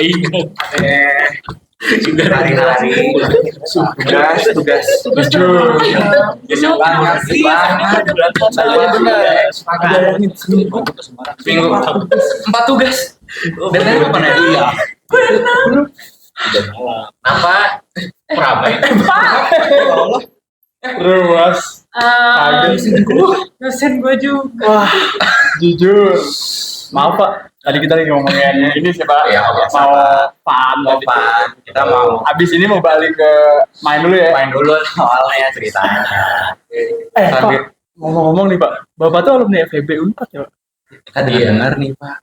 ingat. Juga hari-hari tugas jujur. banyak banget. Saya benar. Minggu 4 tugas. Deadline kapan ya? Iya. Apa? Ramai. Ruas. Dosen gue juga. Wah, jujur. Maaf Pak, tadi kita lagi ngomongin ini sih Pak. Ya, mau pan. Kita mau Abis ini mau balik ke main dulu ya. main dulu soalnya ceritanya. Pak, ngomong-ngomong nih Pak, Bapak tuh alumni FEB Unpad ya Pak? Kita dengar nih Pak.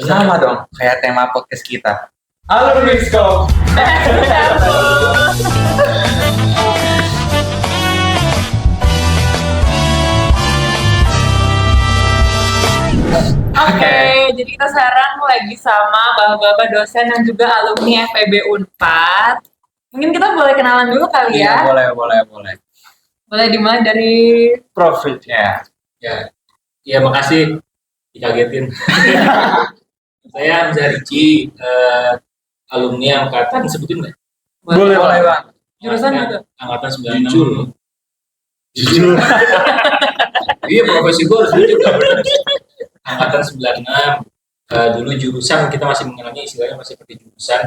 Sama dong kayak tema podcast kita. Alumni Scope. Oke, jadi kita sekarang lagi sama bapak-bapak dosen yang juga alumni FEB Unpad. Mungkin kita boleh kenalan dulu kali ya. Iya, boleh. Boleh dimulai dari Profit. Ya. Ya makasih dikagetin. Saya Hamzah Ricci, alumni angkatan sebutin nggak? Boleh Pak. jurusan apa? Angkatan 96. Jujur. Iya, profesi gue harus jujur. Angkatan 96. Dulu jurusan kita masih mengenalnya istilahnya masih seperti jurusan.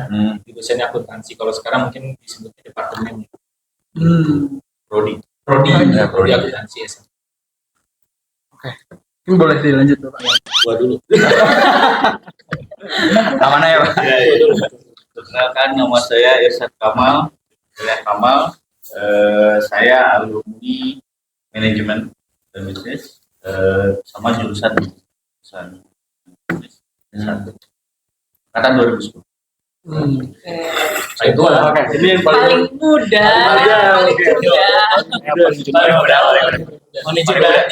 Jurusannya akuntansi. Kalau sekarang mungkin disebutnya departemen. Prodi akuntansi ya. Ini boleh dilanjut Pak. Gua dulu. Mana ya Pak? Perkenalkan, nama saya Irsyad Kamal. Saya alumni manajemen dan bisnis sama jurusan bisnis satu. Angkatan 2010. Itu lah. Oke, ini yang Paling muda. Manajer kan?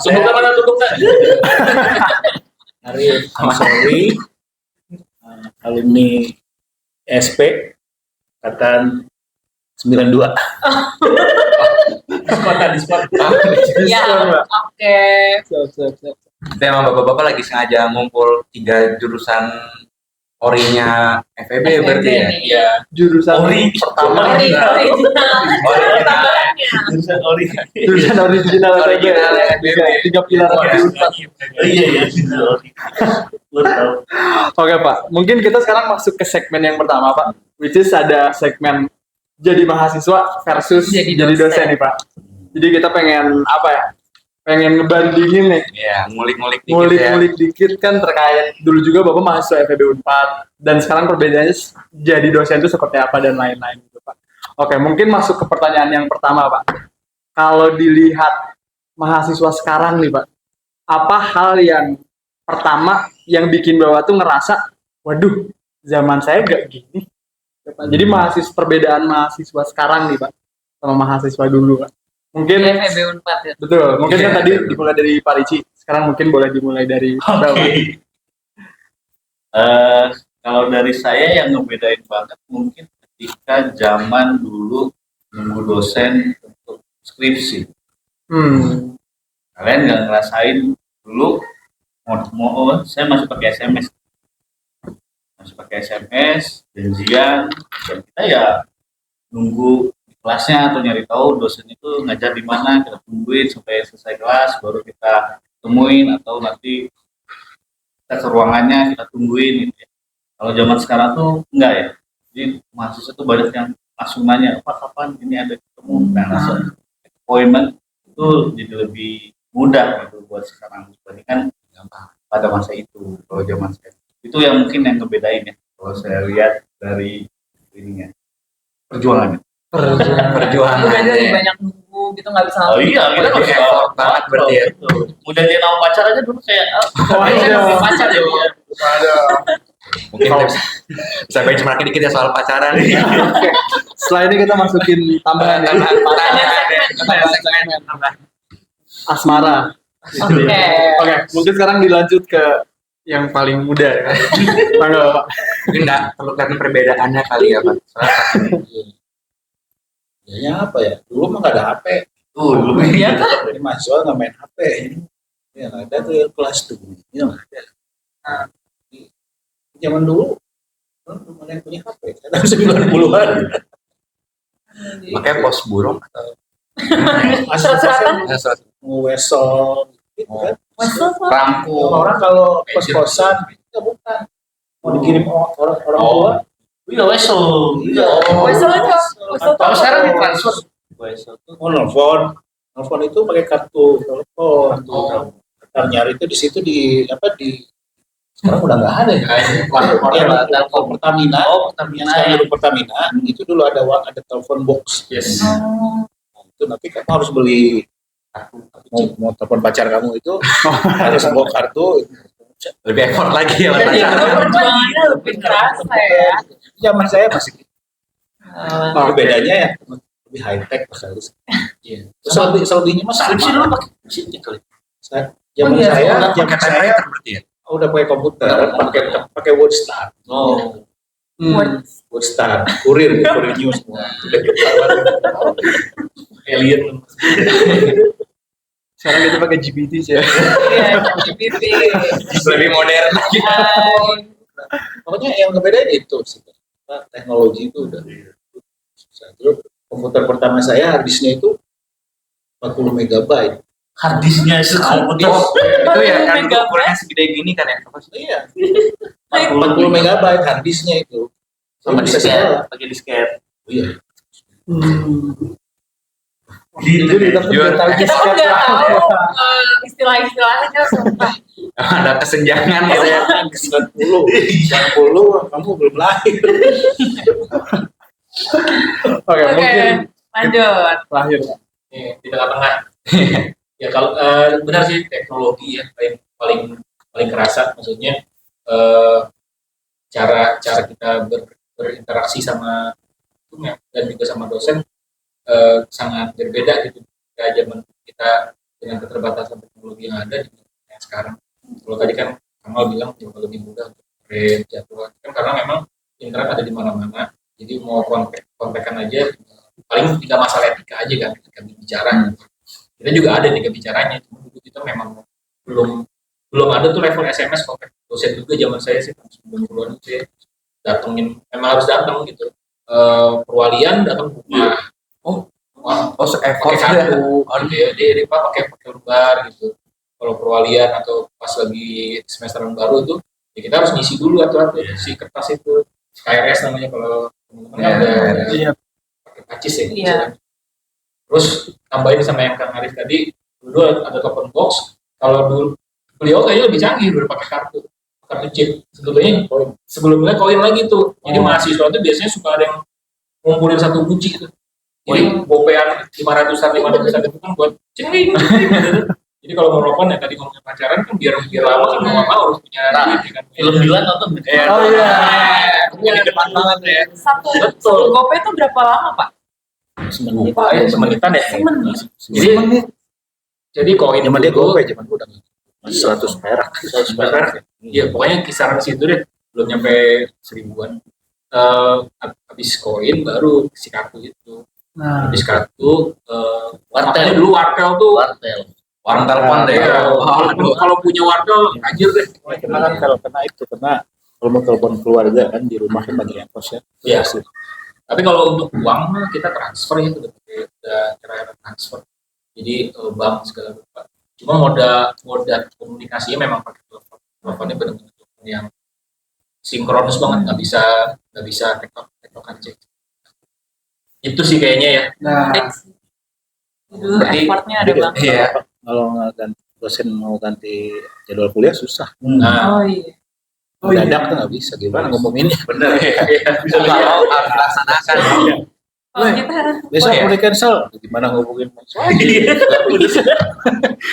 Tutupnya mana tutupnya? Arif Amasori, alumni SP, angkatan 92. Diskon. Ya, oke. Kita emang bapak-bapak lagi sengaja ngumpul 3 jurusan orinya FEB berarti ya? Iya. jurusan pertama. Jurusan original Original FEB. 3 pilar FEB Unpad. Iya. Lu tahu. Oke Pak, mungkin kita sekarang masuk ke segmen yang pertama Pak, which is ada segmen jadi mahasiswa versus jadi dosen nih Pak. Jadi kita pengen apa ya? Pengen ngebandingin nih, Iya, ngulik-ngulik dikit ngulik-ngulik dikit kan terkait dulu juga Bapak mahasiswa FEB Unpad dan sekarang perbedaannya jadi dosen itu seperti apa dan lain-lain gitu Pak. Oke, mungkin masuk ke pertanyaan yang pertama Pak. Kalau dilihat mahasiswa sekarang nih Pak, apa hal yang pertama yang bikin Bapak tuh ngerasa, waduh, zaman saya gak gini. Jadi perbedaan mahasiswa sekarang nih Pak sama mahasiswa dulu Pak. Mungkin FEB Unpad ya. betul. Mungkin kan Iya, tadi betul. dimulai dari Pak Ricci. Sekarang mungkin boleh dimulai dari Bapak. Kalau dari saya yang ngebedain banget mungkin ketika zaman dulu nunggu dosen untuk skripsi. Kalian nggak ngerasain dulu saya masih pakai SMS, janjian, dan kita ya nunggu di kelasnya atau nyari tahu dosen itu ngajar di mana, kita tungguin sampai selesai kelas baru kita temuin atau nanti kita ke ruangannya kita tungguin gitu ya. Kalau zaman sekarang tuh enggak ya, jadi mahasiswa tuh banyak yang langsung nanya apa kapan ini ada ketemu, nah langsung appointment itu jadi lebih mudah gitu buat sekarang dibandingkan pada masa itu. Kalau zaman sekarang itu yang mungkin yang ngebedain ya kalau saya lihat dari ininya perjuangannya. Perjuangan. Udah lebih banyak nunggu gitu nggak bisa Oh iya, kita Lebih nggak effort banget berarti ya. Udah dia nama pacar aja dulu kayak pacar ya. Mungkin kita bisa benchmarking dikit ya soal pacaran. Oke. Setelah ini kita masukin tambahan ya. Asmara. Oke, mungkin sekarang dilanjut ke yang paling muda ya. Mangga Bapak. Mungkin nggak perlu karena perbedaannya kali ya Pak. Kayaknya apa ya? Dulu mah nggak ada HP. dulu Iya kan? Jadi mahasiswa nggak main HP. Yang ada tuh yang kelas tuh. Ini nggak ada. Zaman dulu belum ada yang punya HP tahun 90-an. Makanya pos burung atau Surat-suratan. Wesel gitu kan. Wesel tuh. Rangkul. Orang kalau kos-kosan itu bukan mau dikirim orang tua. Iya wesel. Iya. Wesel itu. Wesel Kalau tuh. sekarang ditransfer. Wesel tuh. Oh, nelfon itu pakai kartu telepon. Ntar nyari itu di situ di sekarang udah nggak ada ya. Telkom Pertamina. Pertamina. Sekarang dulu Pertamina itu dulu ada telepon box. Yes. Itu nanti kamu harus beli mau telepon pacar kamu itu harus bawa kartu. lebih effort lagi ya Jadi Mas. perjuangannya lebih keras ya. Zaman saya masih gitu. Ah. Tapi bedanya ya lebih high tech sekali. Iya. Terus selebihnya mas Skripsi sama. dulu pakai mesinnya kali. Zaman iya, saya, Pakai zaman saya typewriter berarti ya. udah pakai komputer, pakai WordStar. Oh. WordStar, kurir news semua. Udah ketahuan. Alien. Sekarang kita pakai GPT sih ya. Iya, GPT. Lebih modern lagi. Pokoknya yang ngebedain itu sih. Teknologi itu udah. Terus komputer pertama saya harddisknya itu 40 megabyte. Harddisknya sekomputer. Itu ya kan Megabyte. ukurannya segede gini kan ya. Apa sih? Iya. 40 megabyte harddisknya itu. Sama Bisa disket. segala. Pakai disket. Iya. Itu kita Jujur. tahu Kita kan nggak tahu istilah-istilahnya sumpah. Ada kesenjangan gitu ya. 90 kamu belum lahir. Oke, Oke, mungkin lanjut. terakhir. Di tengah-tengah. Ya kalau benar sih teknologi ya paling kerasa, maksudnya cara kita berinteraksi sama dan juga sama dosen sangat berbeda gitu. Kayak zaman kita dengan keterbatasan teknologi yang ada di yang sekarang. Kalau tadi kan Kamal bilang jauh lebih mudah untuk jadwal kan karena memang internet ada di mana-mana. Jadi mau kontekan aja paling tinggal masalah etika aja kan ketika bicara. Kita juga ada etika bicaranya, cuma dulu kita memang belum ada tuh level SMS kontak dosen juga zaman saya sih tahun 90-an itu ya. Datengin memang harus datang gitu. Perwalian datang ke rumah. Oh, Pakai se-effort kartu, dia pakai lembar gitu. Kalau perwalian atau pas lagi semesteran baru itu, ya kita harus ngisi dulu atau si kertas itu, KRS namanya kalau teman-teman ada pakai pacis ya. Iya. Terus tambahin sama yang Kang Arif tadi, dulu ada telepon box. Kalau dulu beliau kayaknya lebih canggih pakai kartu chip. Sebelumnya koin lagi tuh. Jadi mahasiswa itu biasanya suka ada yang ngumpulin satu kunci tuh. Jadi gopean 500-an itu kan buat cing. Jadi kalau mau nelfon ya tadi ngomongin pacaran kan biar lama kan mau harus punya duit kan. Film Dilan nonton. Oh iya. Di depan banget ya. Satu Betul. GoPay itu berapa lama, Pak? Semenitan ya. Jadi koin Zaman dia dulu, gope, zaman gue udah 100 perak. 100 perak. Ya pokoknya kisaran situ deh, belum nyampe 1000-an. Habis koin baru si kartu itu. Nah, Habis kartu, makanya dulu wartel tuh. Orang telepon deh. Ya, kalau punya wartel anjir deh. Karena kan kalau kena kalau mau telepon keluarga kan di rumah kan banyak yang kos ya. Iya. Tapi kalau untuk uang mah kita transfer ya udah cara transfer. Jadi bank segala macam. Cuma moda komunikasinya memang pakai telepon. Teleponnya benar-benar telepon yang sinkronus banget, nggak bisa tektokan cek. Itu sih kayaknya ya. nah, Dulu Berarti- effortnya ada banget. Iya. Kalau nggak ganti dosen mau ganti jadwal kuliah susah. Nah, Oh iya. Mendadak tuh nggak bisa gimana ngomonginnya. Bener. Bisa kalau harus dilaksanakan. Kalau kita heran. Besok iya. mau di cancel, gimana ngomongin?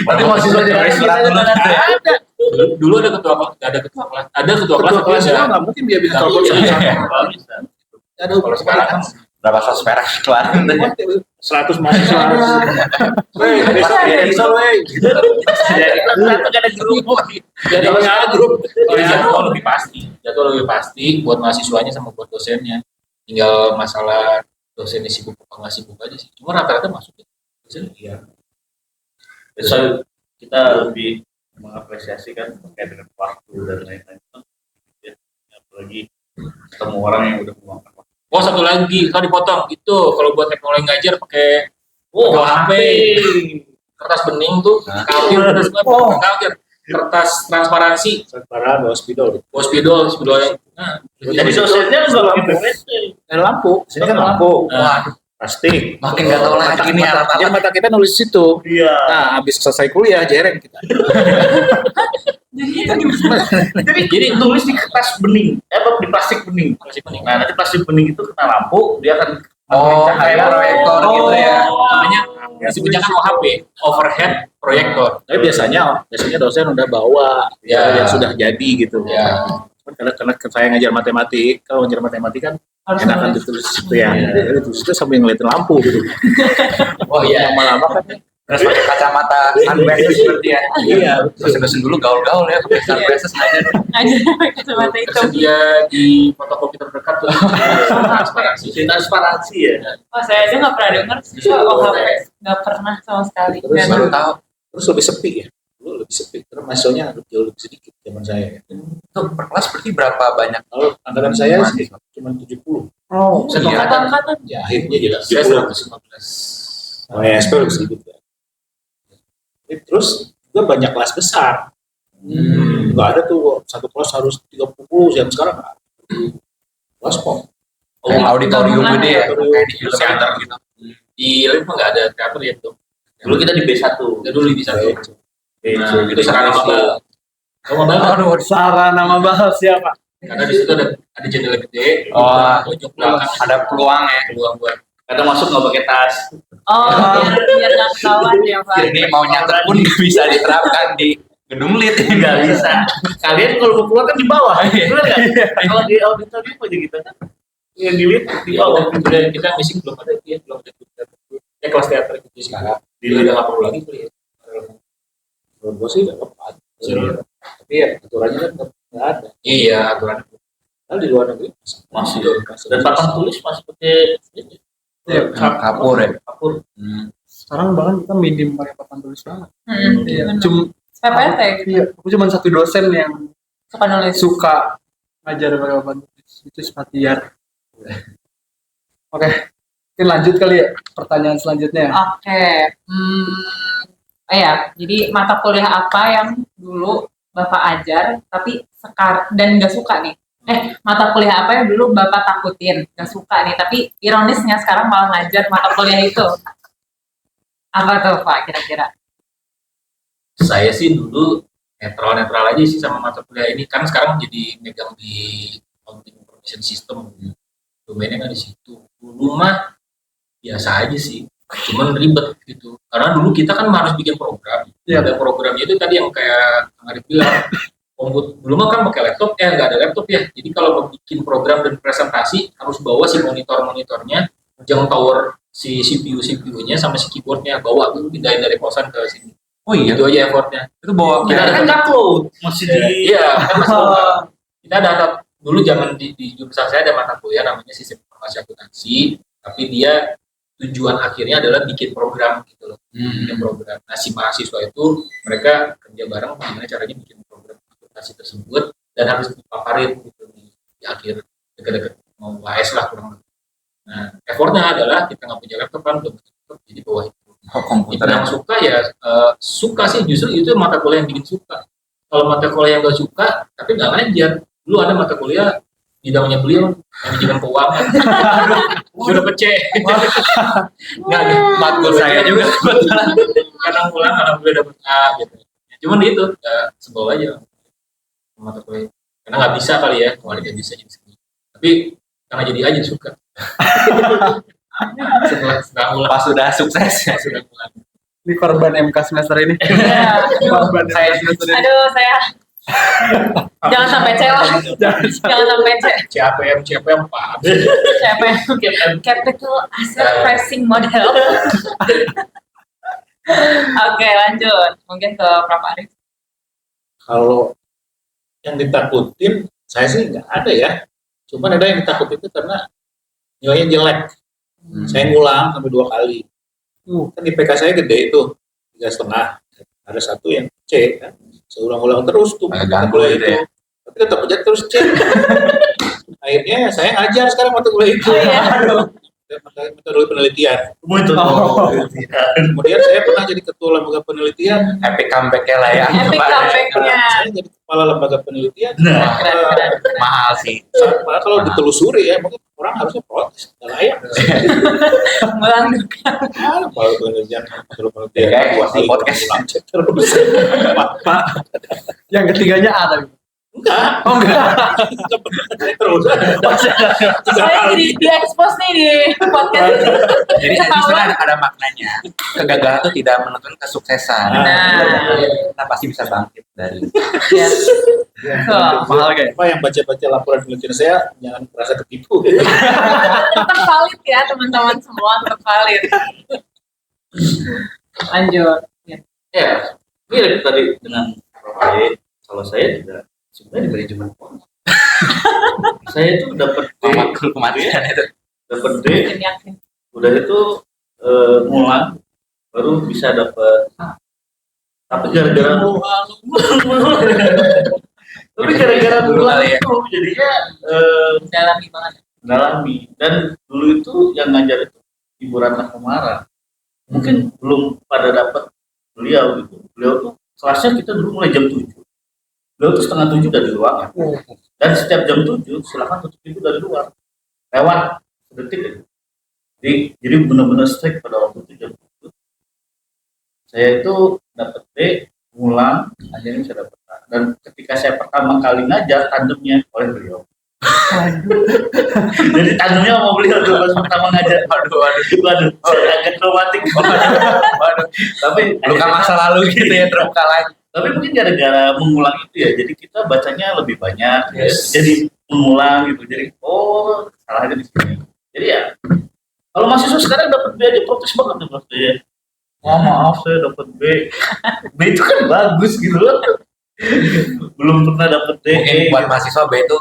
Berarti mahasiswa jadi surat dulu. dulu ada ketua kelas, ada ketua kelas Ketua kelas tapi juga nggak- nggak mungkin dia bisa telepon Iya. sama. Ada Kalau sekarang kan Berapa 100 perak keluarin deh. 100 mahasiswa. Weh, besok di cancel, weh. ada grup. Jadi nggak grup. Kalau jadwal lebih pasti buat mahasiswanya sama buat dosennya. Tinggal masalah dosennya sibuk apa nggak sibuk aja sih. Cuma rata-rata masuk ya. Dosen iya. So, kita lebih mengapresiasi kan terkait dengan waktu dan lain-lain. Apalagi ketemu orang yang udah meluangkan waktu. Oh satu lagi, kalau dipotong itu kalau buat teknologi ngajar pakai Oh, HP. Kertas bening tuh, kertas transparansi, transparan, spidol. spidol yang. Nah, Jadi dosennya nggak pakai PPT. Lampu, sini kan lampu. Plastik. Makin nggak tahu lagi ini apa. Jadi mata kita nulis situ. Iya. Nah, habis selesai kuliah jereng kita. Jadi tulis di kertas bening, di plastik bening. Nah, nanti plastik bening itu kena lampu, dia akan Oh, kayak proyektor gitu ya. namanya disebutnya kan OHP, overhead proyektor. Tapi biasanya dosen udah bawa Ya. yang sudah jadi gitu. Ya. Karena saya ngajar matematik, kalau ngajar matematik kan Harus enakan nulis. ditulis situ ya. Jadi tulis itu sambil ngeliatin lampu gitu. Oh iya. Lama-lama kan Terus pakai kacamata sunglasses seperti ya. iya. Dosen-dosen dulu gaul-gaul ya pakai sunglasses aja. Ngajar pakai kacamata hitam. Tersedia di fotokopi terdekat tuh. Transparansi. transparansi ya. Oh, saya aja nggak pernah dengar sih soal OHP. Nggak pernah sama sekali. Terus Dan- Baru tahu. Terus lebih sepi ya. Dulu lebih sepi. Karena mahasiswanya jauh lebih sedikit zaman saya. Itu per kelas berarti berapa banyak? Kalau angkatan saya sih cuma 70. Oh, Satu Iya. angkatan. Ya akhirnya jadi Saya 70. 115. Oh ya, SP lebih sedikit ya. Terus juga banyak kelas besar. Nggak ada tuh satu kelas harus 30 yang sekarang nggak ada. Kelas kok. Kayak auditorium Gabungan gede ya. ya. Kayak di film teater gitu. Di LIP mah nggak ada teater ya tuh. Dulu kita di B1. Ya dulu bisa tuh. Nah, itu Itu sarana maba. Kamu maba aduh, Sarah nama bahas siapa? karena di situ ada jendela gede. Oh. Pojok belakang Ada peluang ya. peluang buat. kadang masuk nggak pakai tas. Oh, biar nggak ketahuan ya Pak. Ini mau nyatet pun nggak bisa diterapkan di gedung lit. Nggak bisa. Kalian kalau mau keluar kan di bawah. Benar nggak? Kalau di auditorium aja gitu kan. Yang dilihat di bawah. Kita missing belum ada ya, belum ada kelas teater gitu sih. Di udah nggak perlu lagi tuh ya. Menurut gue sih nggak apa-apa. Tapi ya aturannya kan nggak ada. Iya aturan. Kalau di luar negeri Masih. Dan papan tulis masih pakai ini. Iya, Kapur ya. Kapur. sekarang bahkan kita minim pakai papan tulis banget. Iya, Bener. cuma PPT gitu. iya, aku cuma satu dosen yang Suka nulis. suka ngajar pakai papan tulis, itu Spatiar. Oke, mungkin lanjut kali ya pertanyaan selanjutnya. Oke. Ya, jadi mata kuliah apa yang dulu Bapak ajar tapi sekarang dan nggak suka nih? Mata kuliah apa yang dulu Bapak takutin, nggak suka nih, tapi ironisnya sekarang malah ngajar mata kuliah itu. Apa tuh Pak kira-kira? Saya sih dulu netral aja sih sama mata kuliah ini kan sekarang jadi megang di accounting information system. Domainnya kan di situ. Dulu mah biasa aja sih. Cuman ribet gitu. Karena dulu kita kan harus bikin program. Iya. Dan programnya itu tadi yang kayak Kang Arif bilang, dulu mah kan pakai laptop, nggak ada laptop ya. Jadi kalau mau bikin program dan presentasi harus bawa si monitornya, jam tower si CPU-nya sama si keyboardnya bawa tuh pindahin dari kosan ke sini. Oh iya. Itu aja effortnya. Itu bawa Kita ada Kan upload masih di. Iya, kan masih lokal. Kita ada dulu zaman di jurusan saya ada mata kuliah namanya sistem informasi akuntansi, tapi dia tujuan akhirnya adalah bikin program gitu loh. Bikin program. Nah, si mahasiswa itu mereka kerja bareng gimana caranya bikin program akuntansi tersebut dan harus dipaparin gitu di akhir dekat-dekat mau UAS lah kurang lebih. Nah, effortnya adalah kita nggak punya laptop kan, belum punya laptop, jadi bawa itu. komputer. Yang suka ya suka sih justru itu mata kuliah yang bikin suka. Kalau mata kuliah yang gak suka tapi nggak ngajar. Dulu ada mata kuliah bidangnya beliau manajemen keuangan. Udah pecah. Nggak matkul saya juga kebetulan. Kadang pulang alhamdulillah dapat A gitu. Cuman itu sebel aja mata kuliah. Karena nggak bisa kali ya, kalau dia bisa jadi segini. Tapi karena jadi aja suka. Setelah ulang Pas sudah sukses ya. sudah pulang. Ini korban MK semester ini. Ya. Korban saya semester ini. Aduh, saya jangan sampai cewa. Jangan sampai CAPM Pak. Capital Asset Pricing Model. Oke, lanjut. Mungkin ke Prof. Arif. kalau yang ditakutin saya sih nggak ada ya. Cuman ada yang ditakutin itu karena nilainya jelek. Saya ngulang sampai 2 kali. Kan IPK saya gede itu 3,5. Ada satu yang C kan. Saya ulang-ulang terus tuh. Agak mata ganggu kuliah gitu ya. Tapi tapi tetap aja terus cek. Akhirnya saya ngajar sekarang mata kuliah itu. Metode penelitian. Kemudian saya pernah jadi ketua lembaga penelitian. Epic comeback-nya lah ya. Epic comeback-nya. Saya jadi kepala lembaga penelitian. Mahal sih. Padahal kalau ditelusuri ya, mungkin orang harusnya protes. Nggak layak. Melanggengkan. Kepala penelitian. Ya, kayak buat di podcast. Terus. Pak. Yang ketiganya A tadi. Enggak. Oh enggak. Terus. Saya jadi di-expose nih di podcast ini. Jadi justru ada maknanya. Kegagalan itu tidak menentukan kesuksesan. Kita pasti bisa bangkit dari. Ya. Mahal kayak. Apa yang baca-baca laporan penelitian saya jangan merasa ketipu. Tetap valid ya teman-teman semua, tetap valid. Lanjut. Ya. Ya, mirip tadi dengan Prof. Aye. Kalau saya juga sebenarnya di manajemen keuangan. Saya itu dapat D, Makul kematian itu. dapat D, Yakin, yakin. udah itu ngulang, baru bisa dapat A. Tapi gara-gara tapi gara-gara ngulang Kali ya. itu jadinya Dalami banget. dalami. Dan dulu itu yang ngajar itu Ibu Ratna Kumara. Mungkin belum pada dapat beliau gitu. Beliau tuh kelasnya kita dulu mulai jam 7. Beliau tuh setengah 7 dari ruangan. Dan setiap jam 7 silakan tutup pintu dari luar. Lewat sedetik aja. Jadi benar-benar strict pada waktu itu jam 7. Saya itu dapat D, ngulang, akhirnya bisa dapat A. Dan ketika saya pertama kali ngajar tandemnya oleh beliau. Jadi tandemnya sama beliau tuh pas pertama ngajar. Waduh, saya agak traumatik. Waduh. Tapi Luka masa lalu gitu ya terbuka lagi. tapi mungkin gara-gara mengulang itu ya, jadi kita bacanya lebih banyak. Yes. Jadi mengulang gitu. Jadi salahnya di sini. Jadi ya, kalau mahasiswa sekarang dapat B aja protes banget nih Mas ya. Oh, maaf saya dapat B. B itu kan bagus gitu loh. Belum pernah dapat D. Mungkin buat mahasiswa B itu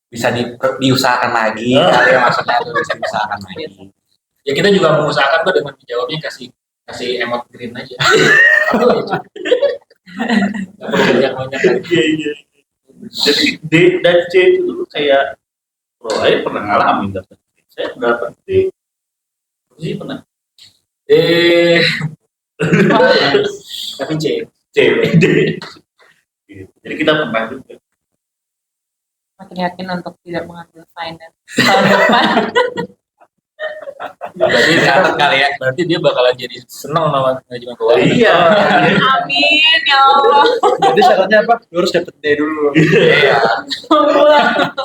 bisa diusahakan lagi. Kali ya maksudnya itu bisa diusahakan lagi. Ya kita juga mengusahakan kok dengan menjawabnya kasih emot green aja. Apa itu? Nggak perlu banyak-banyak lagi. Iya. Jadi D dan C itu dulu kayak saya pernah ngalamin dapat D. Saya dapat D. Sih pernah. Tapi C. C. D. Jadi kita pernah juga. Makin yakin untuk tidak mengambil finance tahun depan. Berarti Catat kali ya. Berarti dia bakalan jadi senang sama manajemen keuangan. Iya. Amin ya Allah. Jadi syaratnya apa? Lu harus dapet D dulu. Iya.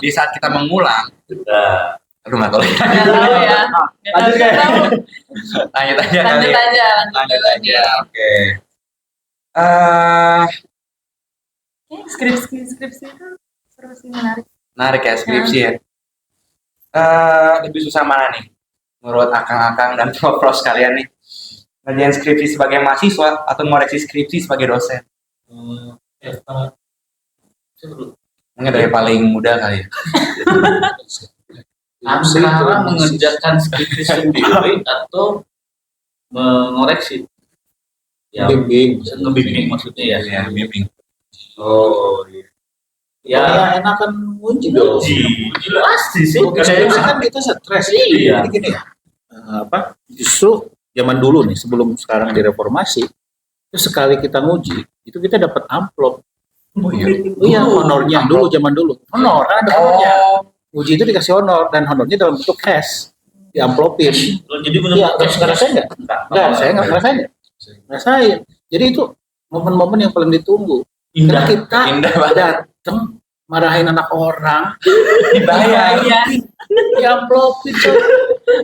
Di saat kita mengulang, Nah, aduh nggak tahu. Nggak tahu ya. Lanjut, Nggak tahu. Lanjut aja kali. Lanjut ya. aja. Lanjut dulu aja. nih. Oke. Skripsi itu seru sih, menarik. Menarik ya skripsi ya. Lebih susah mana nih? Menurut akang-akang dan prof sekalian nih. Ngerjain skripsi sebagai mahasiswa atau ngoreksi skripsi sebagai dosen? Mungkin dari paling muda kali ya. sekarang mengerjakan skripsi sendiri atau mengoreksi? Ya, Bimbing. ngebimbing maksudnya ya. Iya, bimbing. Oh, iya. Ya, Ya enakan uji dong. pasti sih. Skripsi kan kita stres. Iya. Jadi gini ya. Justru zaman dulu nih sebelum sekarang direformasi, itu sekali kita nguji, itu kita dapat amplop. Oh iya. Iya, honornya dulu zaman dulu. Honor, ada honornya. Uji itu dikasih honor dan honornya dalam bentuk cash. Diamplopin. Jadi Iya, kalau sekarang saya enggak. Enggak, saya enggak ngerasain. Ngerasain. Jadi itu momen-momen yang paling ditunggu. Karena kita Indah banget. datang marahin anak orang, Dibayar. Iya. diamplopin tuh.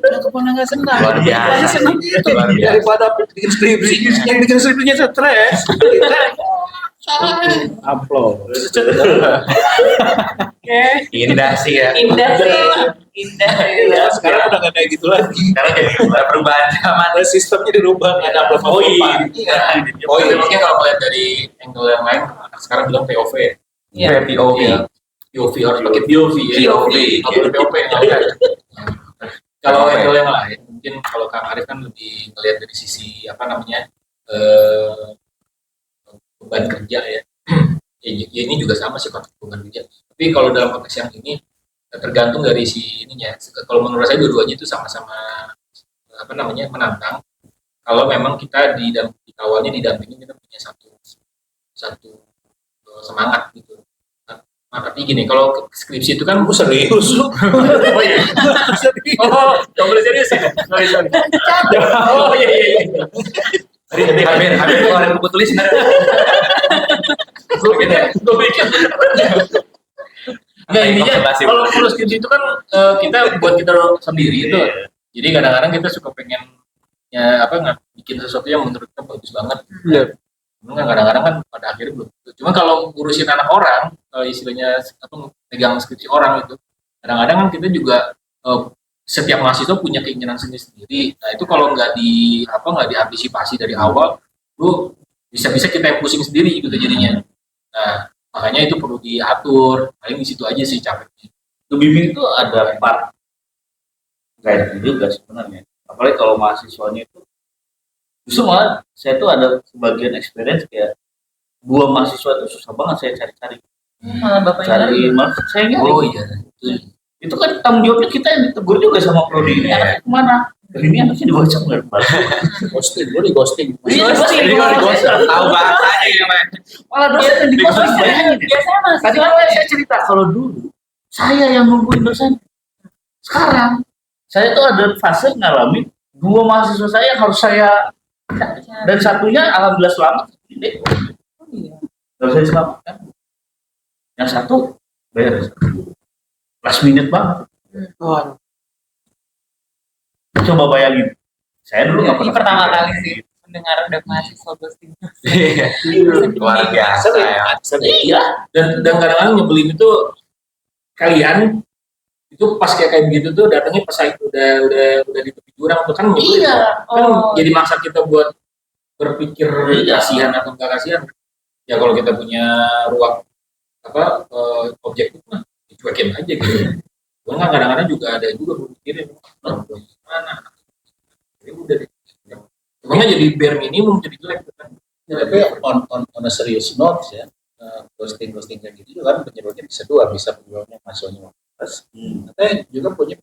Nah, kemana nggak senang? Luar biasa. Saya senang gitu. Luar biasa. Daripada bikin skripsi, yang bikin skripsinya stres. Amplop. Oke. Indah sih ya. Indah sih. Indah sih. Ya, sekarang udah nggak kayak gitu lagi. Karena jadi perubahan zaman. Ada sistemnya dirubah, nggak ada amplop Poin. Iya. Oh iya, mungkin kalau melihat dari angle yang lain, sekarang bilang POV. Iya. POV. Iya. POV harus pakai POV ya. POV. Nggak boleh POP. nggak boleh. Kalau angle yang lain, mungkin kalau Kang Arif kan lebih melihat dari sisi apa namanya beban kerja ya. ya ini juga sama sih konteks hubungan kerja. Tapi kalau dalam konteks yang ini tergantung dari si ininya. Kalau menurut saya dua-duanya itu sama-sama apa namanya menantang. Kalau memang kita di awalnya didampingi kita punya satu satu semangat gitu. Nah, tapi gini, kalau skripsi itu kan Serius lu? oh iya. Oh, nggak boleh serius ya? Sorry. Oh iya iya. Hampir keluarin buku tulis nggak? Gue pikir. Nggak, intinya kalau skripsi itu kan kita buat kita sendiri itu. Jadi kadang-kadang kita suka pengen ya bikin sesuatu yang menurut kita bagus banget. Iya. Cuman kadang-kadang kan pada akhirnya belum. Cuma kalau ngurusin anak orang, istilahnya pegang skripsi orang itu, kadang-kadang kan kita juga setiap mahasiswa punya keinginan sendiri. Nah itu kalau nggak diantisipasi dari awal, lu bisa-bisa kita yang pusing sendiri gitu jadinya. Nah makanya itu perlu diatur. Paling di situ aja sih capeknya. Kebimbing itu ada part guide juga sebenarnya. Apalagi kalau mahasiswanya itu justru malah saya tuh ada sebagian experience kayak dua mahasiswa itu susah banget saya cari-cari. Malah bapaknya Malah saya nyari. Oh iya. Itu kan tanggung jawabnya kita yang ditegur juga sama prodi ini anaknya kemana? Ini anaknya dibaca nggak balik. Ghosting, gue di ghosting. Iya, Tahu bahasanya ya, Pak. malah dosen yang di ghosting. Bayangin ya. biasanya masih Tadi kan saya cerita kalau dulu saya yang nungguin dosen. Sekarang saya tuh ada fase ngalamin dua mahasiswa saya yang harus saya dan satunya alhamdulillah selamat. Gak usah diselamatkan. Yang satu beres. Last minute banget. Waduh. Coba bayangin. Saya dulu nggak ini pernah. pertama kali sih mendengar ada mahasiswa ghosting. Luar biasa ya. Iya. Dan kadang-kadang nyebelin itu kalian itu pas kayak begitu tuh datangnya pas udah di tepi jurang tuh kan nyebelin. Iya. Kan jadi maksa kita buat berpikir kasihan atau enggak kasihan. Ya kalau kita punya ruang objektif mah dicuekin aja gitu. Cuma kadang-kadang juga ada juga berpikirin mana. Ini udah deh. Pokoknya jadi bare minimum jadi jelek kan. Tapi on a serious note ya, ghosting kayak gitu juga kan penyebabnya bisa dua, bisa penyebabnya mahasiswanya males, atau juga punya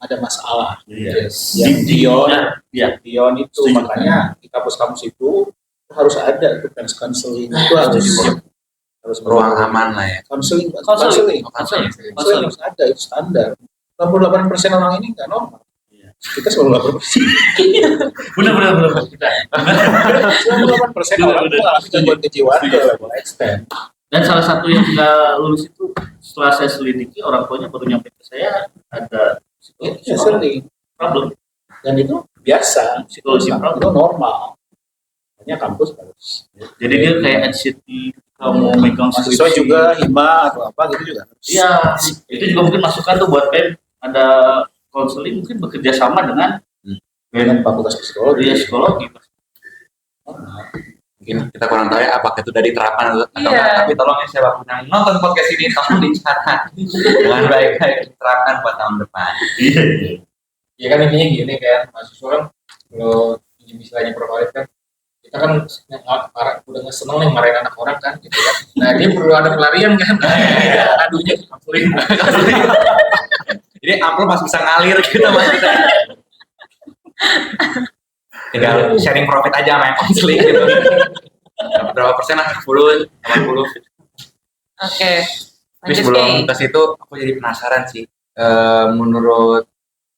ada masalah. Iya. Yang Dion itu Setuju. makanya di kampus-kampus itu harus ada itu counseling itu harus Ruang aman lah ya. Counseling Counseling. harus ada, itu standar. 88% orang ini nggak normal. Kita 98%. Benar. Kita. 98% orang mengalami gangguan kejiwaan ke level ekstrem. Dan salah satu yang nggak lulus itu setelah saya selidiki orang tuanya baru nyampe ke saya ada Ya, sering. problem. Dan itu biasa, Psikologi itu problem. normal. Hanya kampus harus. Jadi dia kayak anxiety mau megang Mahasiswa skripsi. juga hima atau apa gitu juga. Iya, itu juga mungkin masukan tuh buat BEM ada konseling mungkin bekerja sama dengan Dengan fakultas psikologi. psikologi. Mungkin kita kurang tahu ya apakah itu udah diterapkan atau Iya. enggak. Tapi tolong ya siapapun yang nonton podcast ini tolong dicatat dengan baik-baik diterapkan buat tahun depan. Ya kan intinya gini kan mahasiswa kan kalau istilahnya promotif kan kita kan udah seneng nih marahin anak orang kan gitu kan. Nah dia perlu ada pelarian kan. Aduhnya konseling. Jadi amplop masih bisa ngalir gitu mas kita. Tinggal sharing profit aja sama yang konseling gitu. Berapa persen lah? 10, 80. Oke. Tapi Lanjut sebelum Kay. ke situ aku jadi penasaran sih. Menurut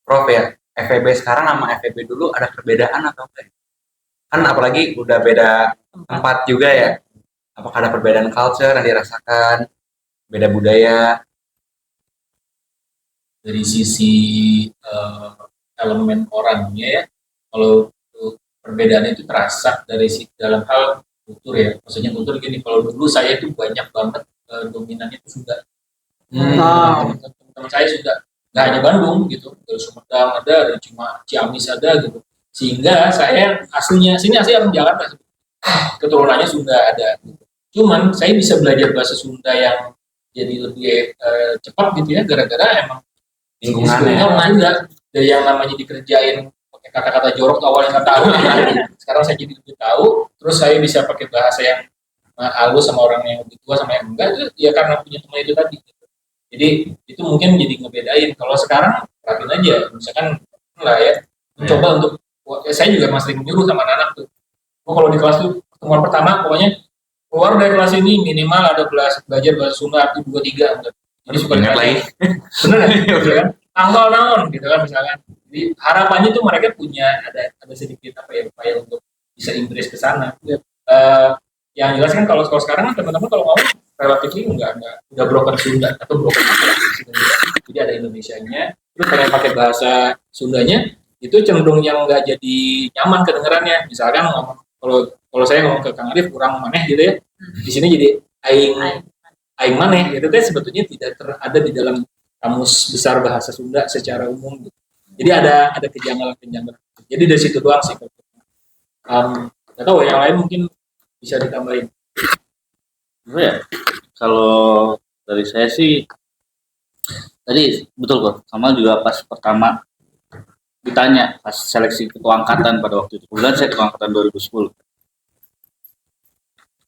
Prof ya, FEB sekarang sama FEB dulu ada perbedaan atau enggak? Kan apalagi udah beda tempat juga ya. Apakah ada perbedaan culture yang dirasakan? Beda budaya? Dari sisi elemen orangnya ya kalau perbedaannya itu terasa dari dalam hal kultur ya maksudnya kultur gini kalau dulu saya itu banyak banget dominannya itu sudah teman-teman saya sudah nggak hanya Bandung gitu dari Sumedang ada dari Ciamis ada gitu sehingga saya aslinya orang Jakarta keturunannya Sunda ada gitu. Cuman saya bisa belajar bahasa Sunda yang jadi lebih cepat gitu ya gara-gara emang Lingkungannya. enggak dari yang namanya dikerjain pakai kata-kata jorok awalnya nggak tahu sekarang saya jadi lebih tahu terus saya bisa pakai bahasa yang halus sama orang yang lebih tua sama yang enggak itu ya karena punya teman itu tadi gitu. Jadi itu mungkin jadi ngebedain. Kalau sekarang perhatiin aja misalkan lah ya mencoba untuk saya juga masih menyuruh sama anak tuh. Kalau di kelas tuh pertemuan pertama pokoknya keluar dari kelas ini minimal ada belajar bahasa Sunda arti 2 3. Jadi suka Ingat lagi. bener gitu kan tanggal naon gitu kan misalkan. Jadi harapannya tuh mereka punya ada sedikit apa ya upaya untuk bisa Inggris ke sana. Yang jelas kan kalau sekarang kan teman-teman kalau mau relatif enggak udah broken Sunda atau broken apa ya, jadi ada Indonesianya terus kalau pakai bahasa Sundanya itu cenderung yang enggak jadi nyaman kedengarannya misalkan ngomong kalau saya ngomong ke Kang Arif kurang maneh gitu ya di sini jadi aing maneh itu kan sebetulnya tidak ada di dalam kamus besar bahasa Sunda secara umum gitu. Jadi ada kejanggalan jadi dari situ doang sih nggak tahu yang lain mungkin bisa ditambahin. Apa ya? Kalau dari saya sih tadi betul kok. Kamal juga pas pertama ditanya pas seleksi ketua angkatan pada waktu itu. Kebetulan saya ketua angkatan 2010.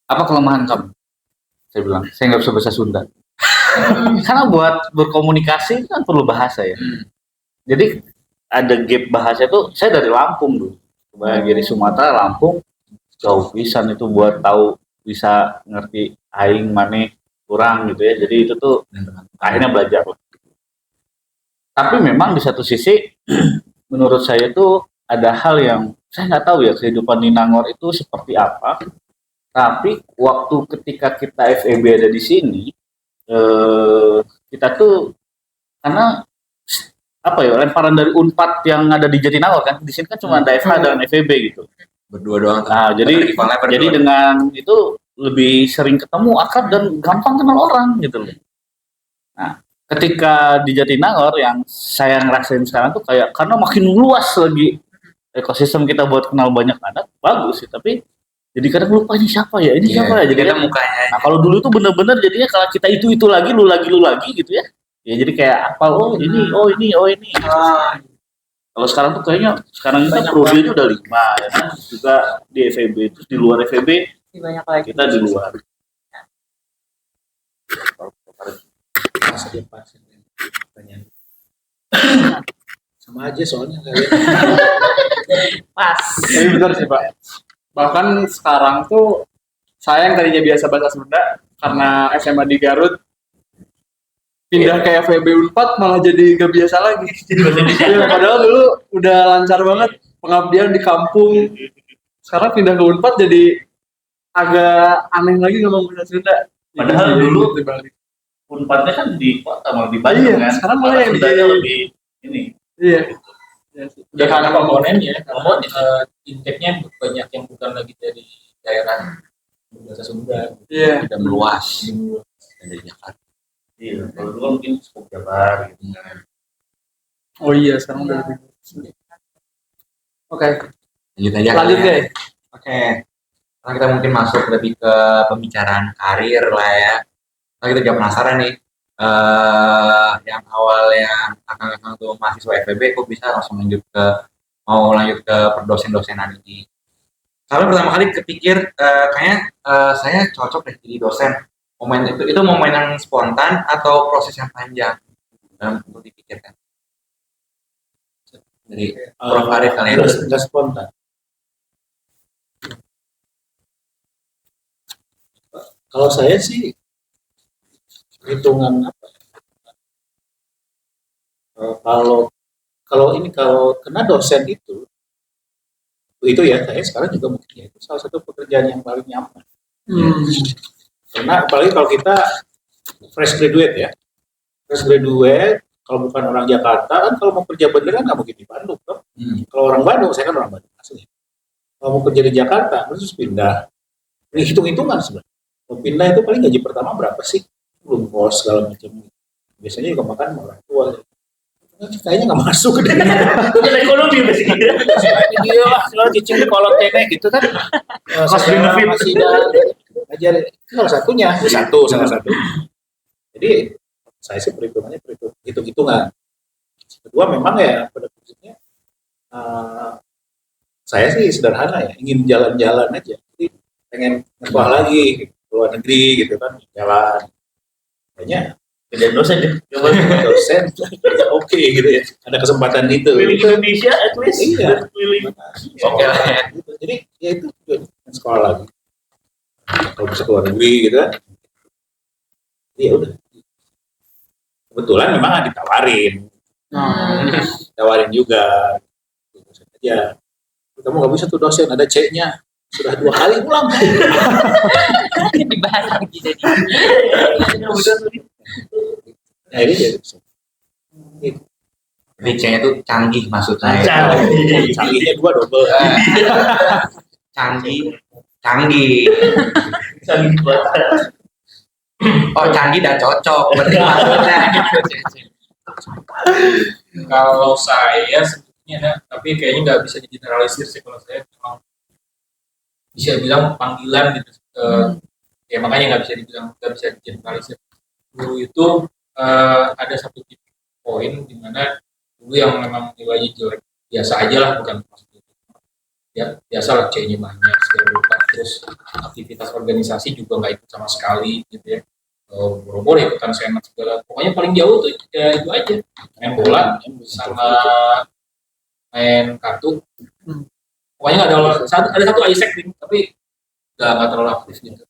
Apa kelemahan kamu? Saya bilang, saya nggak bisa bahasa Sunda. Karena buat berkomunikasi kan perlu bahasa ya. Jadi ada gap bahasa itu. Saya dari Lampung dulu. Dari Sumatera, Lampung jauh pisan itu buat tahu bisa ngerti aing maneh kurang gitu ya. Jadi itu tuh akhirnya belajar. Tapi memang di satu sisi menurut saya tuh ada hal yang saya nggak tahu ya kehidupan di Nangor itu seperti apa. Tapi waktu ketika kita FEB ada di sini kita tuh karena apa ya lemparan dari Unpad yang ada di Jatinangor kan di sini kan cuma ada FH dan FEB gitu. Berdua doang. Nah, jadi dengan itu lebih sering ketemu, akrab dan gampang kenal orang gitu loh. Nah, ketika di Jatinangor yang saya ngerasain sekarang tuh kayak karena makin luas lagi ekosistem kita buat kenal banyak anak, bagus sih, tapi jadi kadang lupa ini siapa ya, ini siapa ya, jadi mukanya. Nah, kalau dulu tuh bener-bener jadinya kalau kita itu lagi, lu lagi gitu ya. Ya jadi kayak apa ini. Kalau sekarang tuh kayaknya sekarang kita profilnya udah 5 ya kan juga di FEB terus di luar FEB banyak lagi kita di luar. Sama aja soalnya kalian. pas. Tapi benar sih Pak. Bahkan sekarang tuh saya yang tadinya biasa bahasa Sunda karena SMA di Garut pindah ke FEB Unpad malah jadi gak biasa lagi. Ya, padahal dulu udah lancar banget pengabdian di kampung. Sekarang pindah ke Unpad jadi agak aneh lagi ngomong bahasa Sunda. Padahal dulu di Bali. Unpadnya kan di kota malah di Bandung kan. Sekarang malah yang Sundanya lebih ini. Iya. Ya karena komponennya, intake-nya banyak yang bukan lagi dari daerah bahasa Sunda. Iya. Tidak meluas dari Jakarta. Iya, kalau dulu mungkin cukup Jabar gitu kan. Oh iya, sekarang udah lebih. Oke. Lanjut aja. Lanjut deh. Oke. Sekarang kita mungkin masuk lebih ke pembicaraan karir lah ya. Nah, kita juga penasaran nih. Yang awal yang akang-akang tuh mahasiswa FEB kok bisa langsung lanjut ke perdosen-dosenan ini. Kami pertama kali kepikir kayaknya saya cocok deh jadi dosen. Momen itu momen yang spontan atau proses yang panjang dalam untuk dipikirkan. Dari Prof. Arif kali ya. Nggak spontan. Kalau saya sih hitungan apa? Kalau kena dosen itu ya saya sekarang juga mungkin ya itu salah satu pekerjaan yang paling nyaman. Karena apalagi kalau kita fresh graduate kalau bukan orang Jakarta kan kalau mau kerja bener kan nggak mungkin di Bandung kan. Kalau orang Bandung, saya kan orang Bandung asli. Kalau mau kerja di Jakarta terus pindah, ini hitung-hitungan sebenarnya. Mau pindah itu paling gaji pertama berapa sih? Belum kos segala macam. Biasanya juga makan sama orang tua. Kayaknya nggak masuk deh. Ekonomi masih gitu. Dia lah, kalau cicing di kolot cengek gitu kan. Kos benefit masih ajar salah satunya salah satu. Jadi saya sih perhitungannya hitung-hitungan. Kedua memang ya pada prinsipnya saya sih sederhana ya, ingin jalan-jalan aja. Jadi pengen nyekolah lagi. luar negeri gitu kan jalan kayaknya Kerja dosen ya. Coba dosen ya oke gitu ya ada kesempatan itu keliling Indonesia at least. Iya. Keliling. Oke lah ya. gitu. Jadi ya itu juga sekolah lagi kalau bisa keluar negeri gitu kan ya udah kebetulan memang ditawarin juga dosen aja kamu nggak bisa tuh dosen ada C-nya sudah 2 kali pulang Dibahas lagi jadi. nah ini jadi Jadi C-nya itu canggih maksudnya. Canggih. canggihnya 2 double Canggih. Canggih. Saling buat. Oh, canggih dan cocok. Berarti maksudnya. Kalau saya sebetulnya ada, tapi kayaknya nggak bisa digeneralisir sih kalau saya memang bisa bilang panggilan gitu. Ya makanya nggak bisa digeneralisir. Dulu itu ada satu titik poin di mana dulu yang memang nilainya jelek biasa aja lah bukan maksudnya ya biasa lah C-nya banyak segala rupa terus aktivitas organisasi juga nggak ikut sama sekali gitu ya boro-boro ikutan senat segala pokoknya paling jauh tuh ya itu aja main bola sama main kartu pokoknya nggak ada satu Isaac tapi nggak terlalu aktif gitu.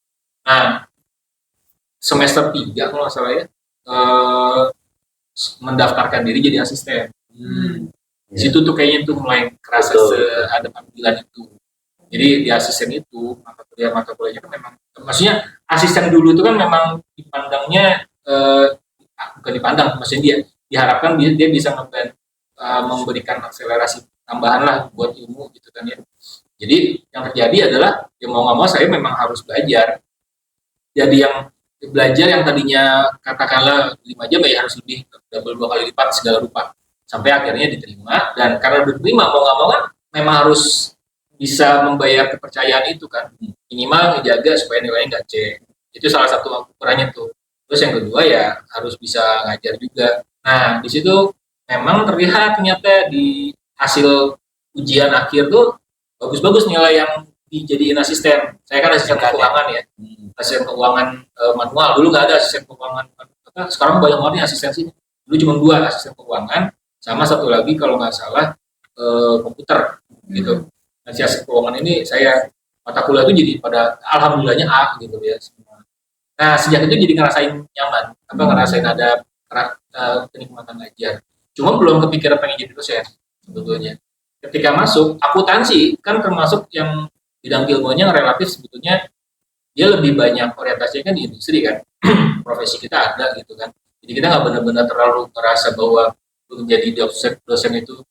Nah semester 3 kalau nggak salah ya mendaftarkan diri jadi asisten. Di situ tuh kayaknya tuh mulai kerasa ada panggilan itu. Jadi di asisten itu mata kuliahnya kan memang maksudnya asisten dulu itu kan memang dipandangnya bukan dipandang maksudnya dia diharapkan dia bisa memberikan akselerasi tambahan lah buat ilmu gitu kan ya. Jadi yang terjadi adalah ya mau nggak mau saya memang harus belajar. Jadi yang belajar yang tadinya katakanlah 5 jam ya harus lebih double 2 kali lipat segala rupa sampai akhirnya diterima dan karena diterima mau nggak mau kan memang harus bisa membayar kepercayaan itu kan minimal ngejaga supaya nilainya nggak C itu salah satu ukurannya tuh terus yang kedua ya harus bisa ngajar juga nah di situ memang terlihat ternyata di hasil ujian akhir tuh bagus-bagus nilai yang dijadiin asisten saya kan asisten keuangan ya asisten keuangan manual dulu nggak ada asisten keuangan sekarang banyak banget nih asisten sini dulu cuma 2 asisten keuangan sama satu lagi kalau nggak salah komputer gitu nah si asisten keuangan ini saya mata kuliah itu jadi pada alhamdulillahnya A gitu ya semua nah sejak itu jadi ngerasain nyaman ngerasain ada kenikmatan ngajar cuma belum kepikiran pengen jadi dosen sebetulnya ketika masuk akuntansi kan termasuk yang bidang ilmunya relatif sebetulnya dia lebih banyak orientasinya kan di industri kan profesi kita ada gitu kan jadi kita nggak benar-benar terlalu merasa bahwa menjadi dosen itu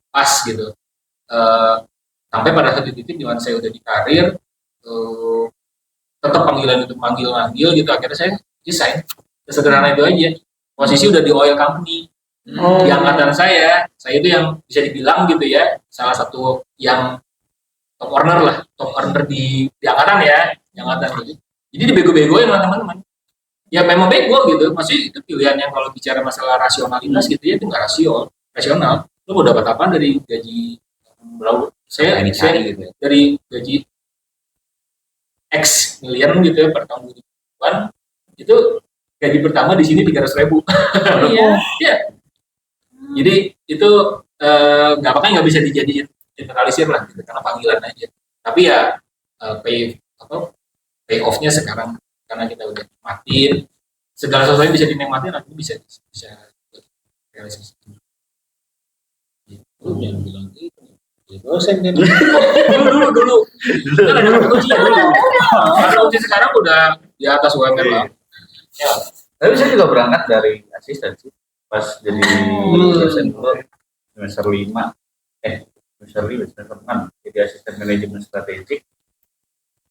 pas gitu sampai pada satu titik di mana saya udah di karir tetap panggilan itu manggil gitu akhirnya saya resign sesederhana itu aja posisi udah di oil company di angkatan saya itu yang bisa dibilang gitu ya salah satu yang top earner di angkatan ya yang angkatan gitu jadi dibego-begoin sama teman-teman ya memang bego gitu masih itu pilihan yang kalau bicara masalah rasionalitas gitu ya itu nggak rasional lo mau dapat apa dari gaji berapa saya gitu ya. dari gaji X miliar gitu ya per tahun 2000-an itu gaji pertama di sini 300.000 iya jadi itu nggak apa-apa nggak bisa dijadiin generalisir lah gitu, karena panggilan aja tapi ya pay off-nya sekarang karena kita udah nikmatin segala sesuatu bisa dinikmatin nanti bisa realisasi itu yang bilang gitu dosen kan dulu kan ada kata kunci kata kunci sekarang udah di atas UMR lah ya Tapi saya juga berangkat dari asisten sih. Pas jadi dosen dulu semester 5 semester 6 jadi asisten manajemen strategik.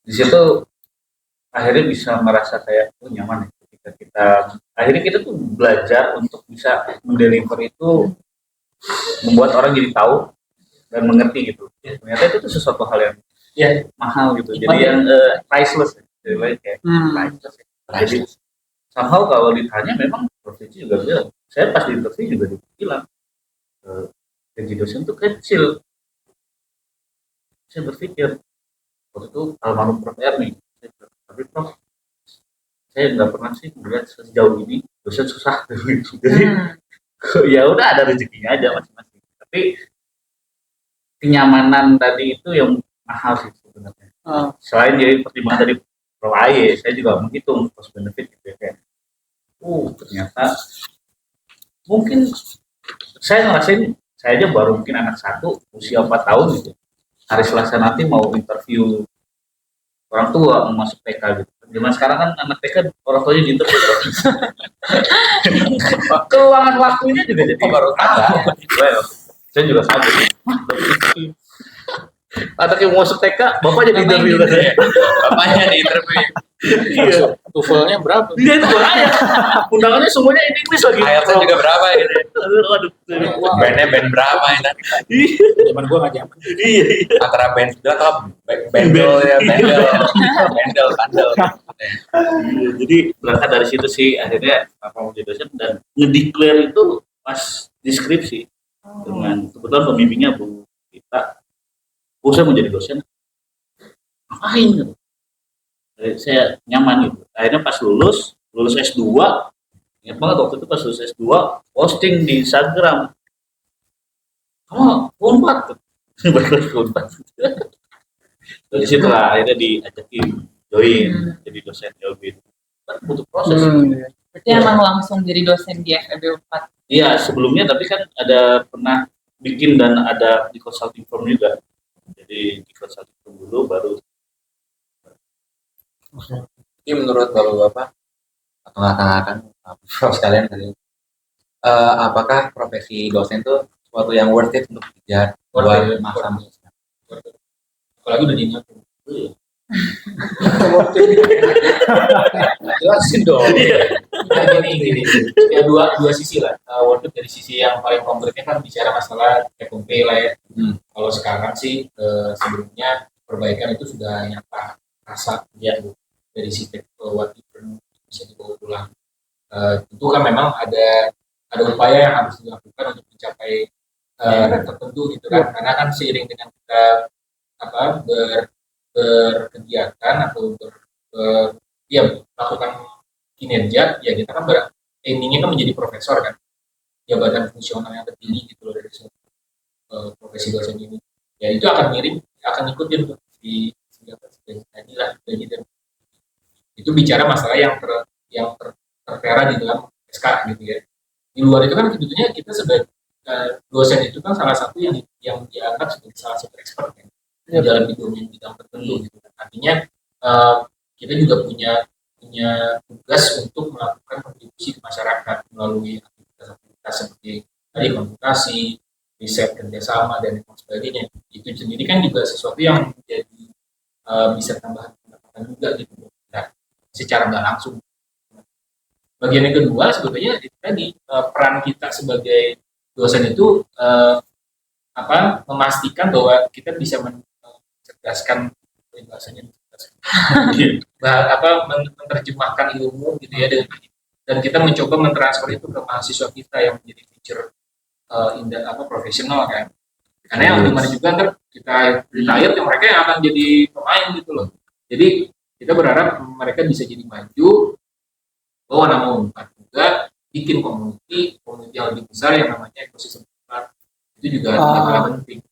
Di situ akhirnya bisa merasa kayak nyaman ya ketika kita akhirnya kita tuh belajar untuk bisa mendeliver itu membuat orang jadi tahu dan mengerti gitu. Ternyata itu tuh sesuatu hal yang mahal gitu. Jadi yang priceless ya. Jadi kayak priceless ya. Jadi somehow kalau ditanya memang profesi juga bilang, saya pas di interview juga dibilang gaji dosen tuh kecil. Saya berpikir waktu itu almarhum Prof. Erni, saya Tapi Prof, saya nggak pernah sih melihat sejauh ini dosen susah. Jadi ya udah ada rezekinya aja masing-masing. Tapi kenyamanan tadi itu yang mahal sih sebenarnya. Selain jadi pertimbangan dari Pro AY, saya juga menghitung cost benefit gitu ya, kayak ternyata mungkin saya ngerasain, saya aja baru mungkin anak satu usia 4 tahun gitu, hari Selasa nanti mau interview orang tua mau masuk TK gitu. Zaman sekarang kan anak TK orang tuanya diinterview. Keuangan waktunya juga jadi baru tahu. Saya juga kaget. Anak yang mau masuk TK, bapak jadi interview kan saya. Bapaknya di interview. Iya. TOEFL-nya berapa? Iya itu makanya. Undangannya semuanya in English lagi. IELTS juga berapa gitu. Aduh. Bandnya band berapa ya tadi? Zaman gua nggak zaman. Iya. Antara band itu atau bendel ya, bandel. Iya, jadi berangkat dari situ sih akhirnya apa mau jadi dosen dan ngedeclare itu pas deskripsi dengan kebetulan pembimbingnya Bu kita, saya mau jadi dosen, ngapain gitu. Jadi saya nyaman gitu. Akhirnya pas lulus S2, ingat banget waktu itu pas lulus S2 posting di Instagram, kamu Unpad, balik lagi ke Unpad. Dari situ lah akhirnya diajakin join jadi dosen LB. Kan butuh proses. Berarti emang langsung jadi dosen di FEB 4. Iya sebelumnya tapi kan ada pernah bikin dan ada di consulting firm juga. Jadi di consulting firm dulu baru. Ini menurut Bapak atau katakan Prof sekalian tadi, apakah profesi dosen itu sesuatu yang worth it untuk dikejar buat masa-masa? Apalagi udah diingat. Jelasin dong. Nah, gini. Ya dua sisi lah. Worth it dari sisi yang paling konkretnya kan bicara masalah FOP lah ya. Kalau sekarang sih sebelumnya perbaikan itu sudah nyata rasa ya dari sisi what even bisa dibawa pulang. Tentu kan memang ada upaya yang harus dilakukan untuk mencapai tertentu gitu kan. Karena kan seiring dengan kita berkegiatan atau melakukan kinerja ya kita kan aimingnya kan menjadi profesor kan, jabatan fungsional yang tertinggi gitu loh dari profesi dosen ini ya, itu akan ikutin tuh di tadi lah gitu. Itu bicara masalah yang tertera di dalam SK gitu ya. Di luar itu kan sebetulnya kita sebagai dosen itu kan salah satu yang dianggap sebagai salah satu expert kan di dalam bidang tertentu gitu kan. Artinya kita juga punya tugas untuk melakukan kontribusi ke masyarakat melalui aktivitas seperti tadi konsultasi, riset kerjasama dan sebagainya. Itu sendiri kan juga sesuatu yang menjadi bisa tambahan pendapatan juga gitu. Nah, secara nggak langsung. Bagian yang kedua sebetulnya itu tadi peran kita sebagai dosen itu memastikan bahwa kita bisa mencerdaskan bahasanya menerjemahkan ilmu gitu ya, dan kita mencoba mentransfer itu ke mahasiswa kita yang menjadi teacher profesional kan, karena yang dimana juga ntar kita retire ya mereka yang akan jadi pemain gitu loh. Jadi kita berharap mereka bisa jadi maju, bawa nama Unpad juga, bikin komuniti yang lebih besar yang namanya ekosistem Unpad. Itu juga sangat penting.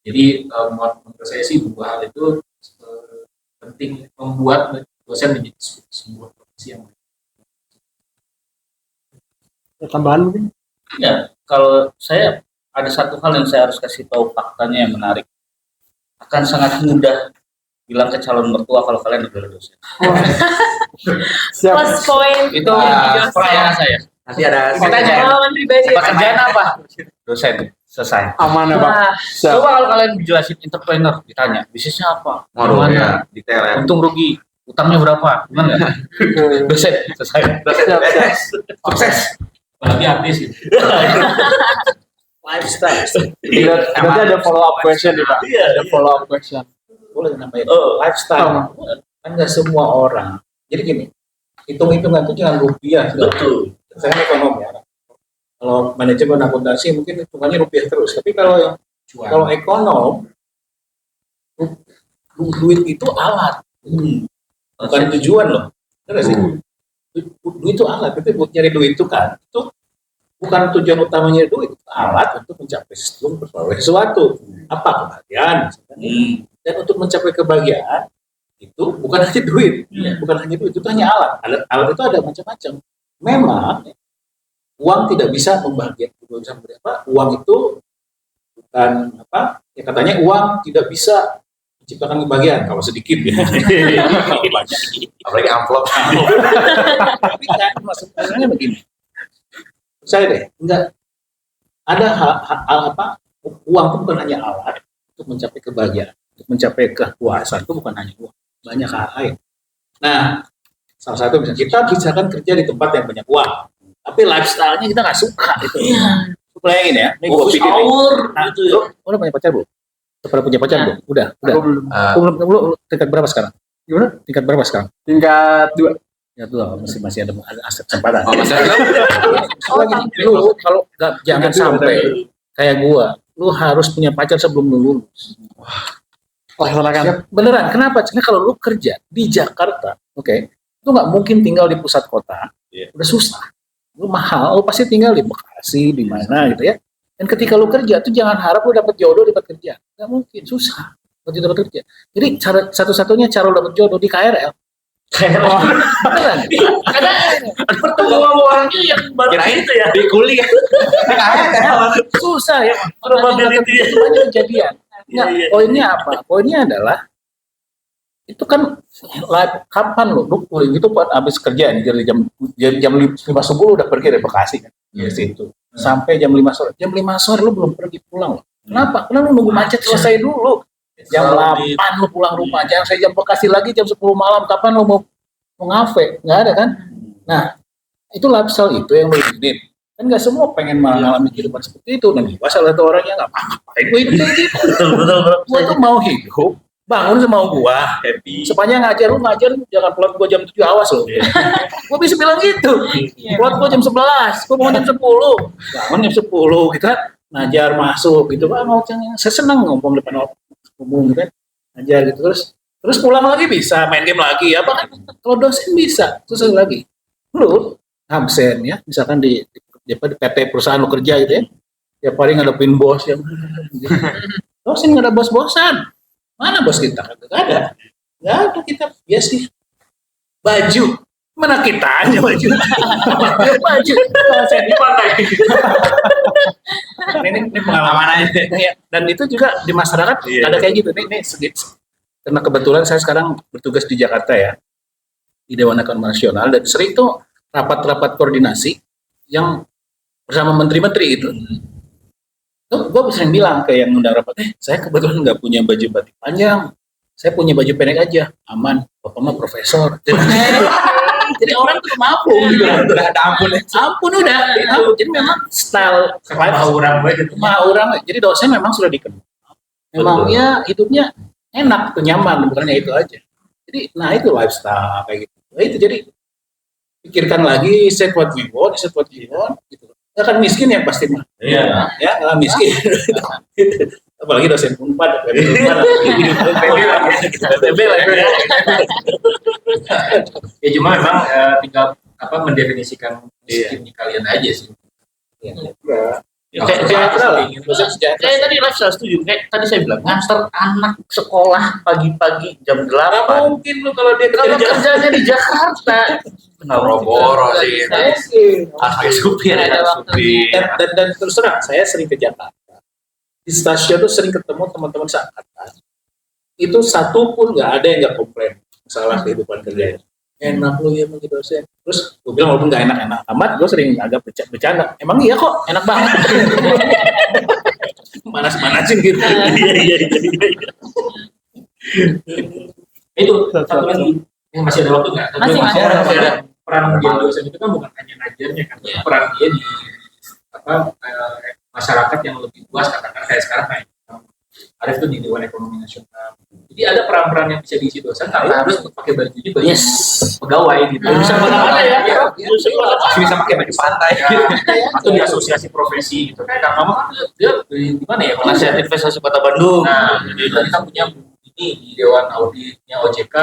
Jadi menurut saya sih dua hal itu penting membuat dosen menjadi sebuah profesi yang tambahan mungkin. Ya, kalau saya ada satu hal yang saya harus kasih tahu faktanya yang menarik. Akan sangat mudah bilang ke calon mertua kalau kalian adalah dosen. Plus point. Itu perayaan saya. Nanti ada pengalaman pribadi. Pekerjaan apa? Dosen. Selesai. Aman ya Pak. Coba kalau kalian dijelasin entrepreneur, ditanya bisnisnya apa, gimana, detail ya. untung rugi, utangnya berapa, gimana? Dosen, selesai. Sukses. apalagi artis gitu. Lifestyle. Berarti ada follow up question nih Pak. Iya, Ada follow up question. Boleh namanya lifestyle. Kan nggak semua orang. Jadi gini, hitung-hitungan itu jangan rupiah. betul. Saya ekonom ya. Kalau manajemen akuntansi mungkin hitungannya rupiah terus. Tapi kalau ekonom, duit itu alat. bukan tujuan loh. Benar sih? Duit itu alat, tapi buat nyari duit itu kan itu bukan tujuan utamanya duit, itu alat untuk mencapai sesuatu. Apa kebahagiaan misalkan. Dan untuk mencapai kebahagiaan itu bukan hanya duit, bukan hanya duit, itu hanya alat. Alat itu ada macam-macam. Memang uang tidak bisa membahagiakan. Uang itu bukan apa? Ya katanya uang tidak bisa menciptakan kebahagiaan kalau sedikit ya. Kalau banyak, Apalagi amplop. tapi kan maksudnya begini. Saya deh, enggak ada hal apa? Uang itu bukan hanya alat untuk mencapai kebahagiaan, untuk mencapai kepuasan itu bukan hanya uang, banyak hal lain. Nah, salah satu misalnya kita misalkan kerja di tempat yang banyak uang, tapi lifestyle-nya kita nggak suka itu. Bayangin ya, ini gue pikir gitu ya. Udah punya pacar belum? Pernah punya pacar belum? Udah. Aku belum. Lu tingkat berapa sekarang? Gimana? Tingkat berapa sekarang? Tingkat 2. Ya tuh masih ada kesempatan. Oh, Mas Rizal. Lu kalau jangan sampai kayak gua, lu harus punya pacar sebelum lu lulus. Laksanakan. Ya, beneran, kenapa? Karena kalau lu kerja di Jakarta, oke, itu nggak mungkin tinggal di pusat kota. Udah susah. Lu mahal, lu pasti tinggal di Bekasi, di mana gitu ya. Dan ketika lu kerja tuh jangan harap lu dapat jodoh dapat kerja. Nggak mungkin, susah. Dapat kerja. Jadi satu-satunya cara lu dapat jodoh di KRL. Beneran. Ada bertemu sama orang yang baru itu ya. Di kuliah. Susah ya. Probability banyak kejadian. Nah, poinnya apa? Poinnya adalah itu kan kapan lu kuliah itu buat habis kerja nih dari jam 5 subuh udah pergi dari Bekasi kan. Dari situ. Sampai jam 5 sore. Jam 5 sore lu belum pergi pulang loh. Kenapa? Karena lu nunggu macet selesai dulu. Jam 8 lu pulang rumah. Jangan saya jam Bekasi lagi jam 10 malam. Kapan lu mau ngafe? Nggak ada kan? Nah, itu lifestyle itu yang lu ingin. Kan nggak semua pengen mengalami kehidupan seperti itu. Dan gua salah satu orang yang nggak apa-apa. Gue hidup kayak gitu. Betul. Gue tuh mau hidup. Bangun semau gua. Happy. Sepanjang ngajar jangan pulang gua jam 7 awas loh. Gua bisa bilang gitu. Pulang gua jam 11. Gua bangun jam 10. Bangun jam 10 kita ngajar masuk gitu. Saya senang ngomong depan umum gitu kan. Ngajar gitu terus pulang lagi bisa main game lagi apa kan? Kalau dosen bisa susah lagi. Lu absen ya, misalkan di PT perusahaan lu kerja gitu ya. Tiap hari ngadepin bos yang gitu. Dosen nggak ada bos-bosan. Mana bos kita? Nggak ada kita biasanya baju. Mana kita aja baju? Baju. Kalau saya di pantai. ini pengalaman aja. Dan itu juga di masyarakat ada kayak gitu. Ini sedikit. Karena kebetulan saya sekarang bertugas di Jakarta ya, di Dewan Ekonomi Nasional, dan sering tuh rapat-rapat koordinasi yang bersama menteri-menteri itu. Tuh gue sering bilang ke yang undang rapat, saya kebetulan nggak punya baju batik panjang, saya punya baju pendek aja, aman, bapak mah profesor. Jadi orang tuh mampu, udah ampun udah. Jadi memang style orang. Jadi dosen memang sudah dikenal. Memang ya hidupnya enak, tuh nyaman, bukannya itu aja. Jadi, nah itu lifestyle kayak gitu. Nah itu jadi pikirkan lagi set what we want gitu. Ya kan miskin yang pasti mah. Iya. Ya nggak miskin. Apalagi dosen Unpad. Ya cuma memang tinggal mendefinisikan miskin di kalian aja sih. Kayak tadi lifestyle setuju. Kayak tadi saya bilang nganter anak sekolah pagi-pagi jam 8. Mungkin lu kalau dia Kerjanya di Jakarta. Boro-boro sih. Pakai supir. Dan terus terang saya sering ke Jakarta. Di stasiun tuh sering ketemu teman-teman seangkatan. Itu satu pun nggak ada yang nggak komplain masalah kehidupan kerjanya. Enak lu ya menjadi dosen. Terus gue bilang walaupun nggak enak-enak amat, gue sering agak bercanda. Emang iya kok, enak banget. Manas-manasin gitu. Iya. Itu satu lagi yang masih ada waktu nggak? Masih ada. Peran menjadi dosen itu kan bukan hanya ngajarnya kan, peran dia di masyarakat yang lebih luas, katakan kayak sekarang kayak Arif tuh di Dewan Ekonomi Nasional. Jadi ada peran-peran yang bisa diisi dosen, tapi harus pakai baju pegawai gitu. Bisa mana-mana ya. Bisa pakai baju pantai. Atau di asosiasi profesi gitu. Kayak Kang Mama kan dia di mana ya? Penasihat Investasi Kota Bandung. Nah, jadi kita punya ini di Dewan Auditnya OJK,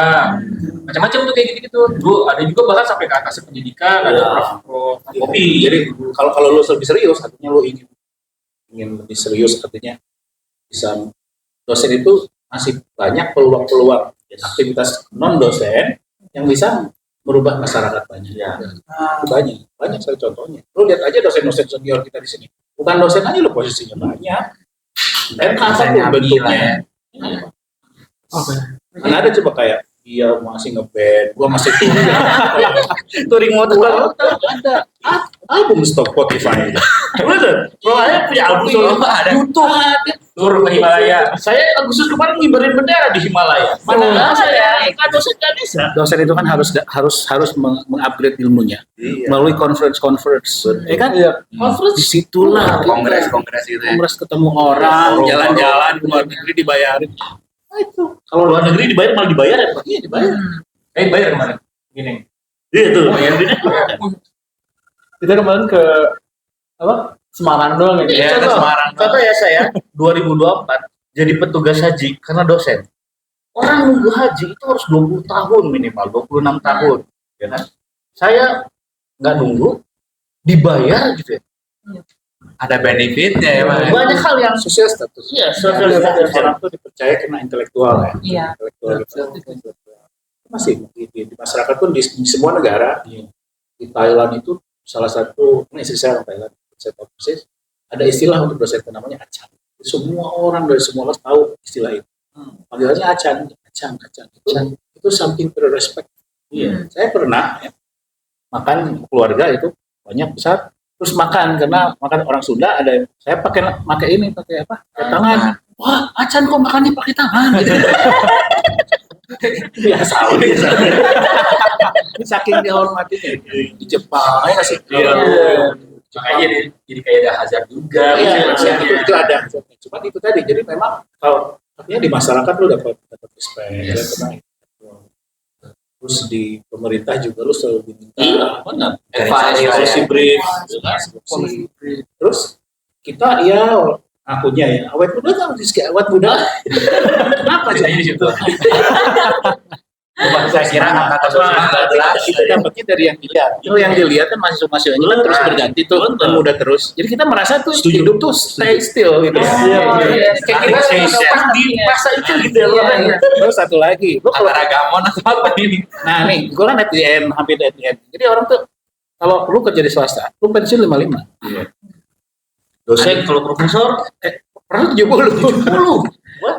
macam-macam tuh kayak gitu-gitu. Dulu ada juga bahkan sampai ke atas pendidikan, ada prof. Kopi. Jadi kalau lu lebih serius, artinya lu ingin lebih serius, artinya bisa dosen itu masih banyak peluang-peluang aktivitas non dosen yang bisa merubah masyarakat banyak. Banyak sekali contohnya. Lu lihat aja dosen-dosen senior kita di sini. Bukan dosen aja lu posisinya banyak. Dan apapun bentuknya. Kan ada coba kayak dia masih ngeband, gua masih touring motor, ada album stop Spotify. Bener, soalnya punya album solo ada YouTube. Tur ke Himalaya. Saya Agustus kemarin ngibarin bendera di Himalaya. Mana saya? Kan dosen nggak bisa. Dosen itu kan harus mengupgrade ilmunya melalui conference, ya kan? Conference disitulah kongres gitu ya. kongres ketemu orang, jalan-jalan ke luar negeri dibayarin. Nah, itu Kalau luar negeri dibayar malah dibayar ya Pak? iya dibayar. Bayar kemarin. Gini. Iya tuh. Kita kemarin ke apa? Semarang doang ya. Iya, ke Semarang. Contoh ya saya 2024 jadi petugas haji karena dosen. Orang nunggu haji itu harus 20 tahun minimal, 26 tahun, ya kan? Saya nggak nunggu, dibayar gitu ya. Ada benefitnya ya, Pak. Banyak hal yang Sosial status. iya, social status. Orang tuh dipercaya karena intelektual ya. Iya. Intelektual gitu. Masih di masyarakat pun di semua negara. Di Thailand itu salah satu, ini istri saya orang Thailand, saya tahu persis, ada istilah untuk dosen itu namanya acan. Semua orang dari semua kelas tahu istilah itu. Panggilannya acan. Itu something to respect. Iya. Saya pernah ya, makan keluarga itu banyak besar, terus makan karena makan orang Sunda ada saya pakai apa? Pakai tangan. Wah, acan kok makannya pakai tangan gitu. Biasa aja. Saking dihormatinya di Jepang ya sih. Makanya jadi kayak ada hazard juga. Itu ada. Cuma itu tadi. Jadi memang kalau artinya di masyarakat lu dapat respect. Terus di pemerintah juga lu selalu diminta Benar. Policy brief. Terus kita akunya ya awet muda kan awet muda. Kenapa Saya di situ. Saya kira angkatan kita dapatnya dari yang dilihat. Kalau yang dilihat kan mahasiswa-mahasiswanya kan terus berganti tuh dan muda terus. Jadi kita merasa tuh hidup tuh stay still gitu. Kayak kita di masa itu gitu ya. Terus satu lagi, lu kalau Agamon atau apa ini? nah nih, gue kan at the end, hampir at the end. Jadi orang tuh kalau lu kerja di swasta, lu pensiun 55. Dosen kalau profesor Pernah 70.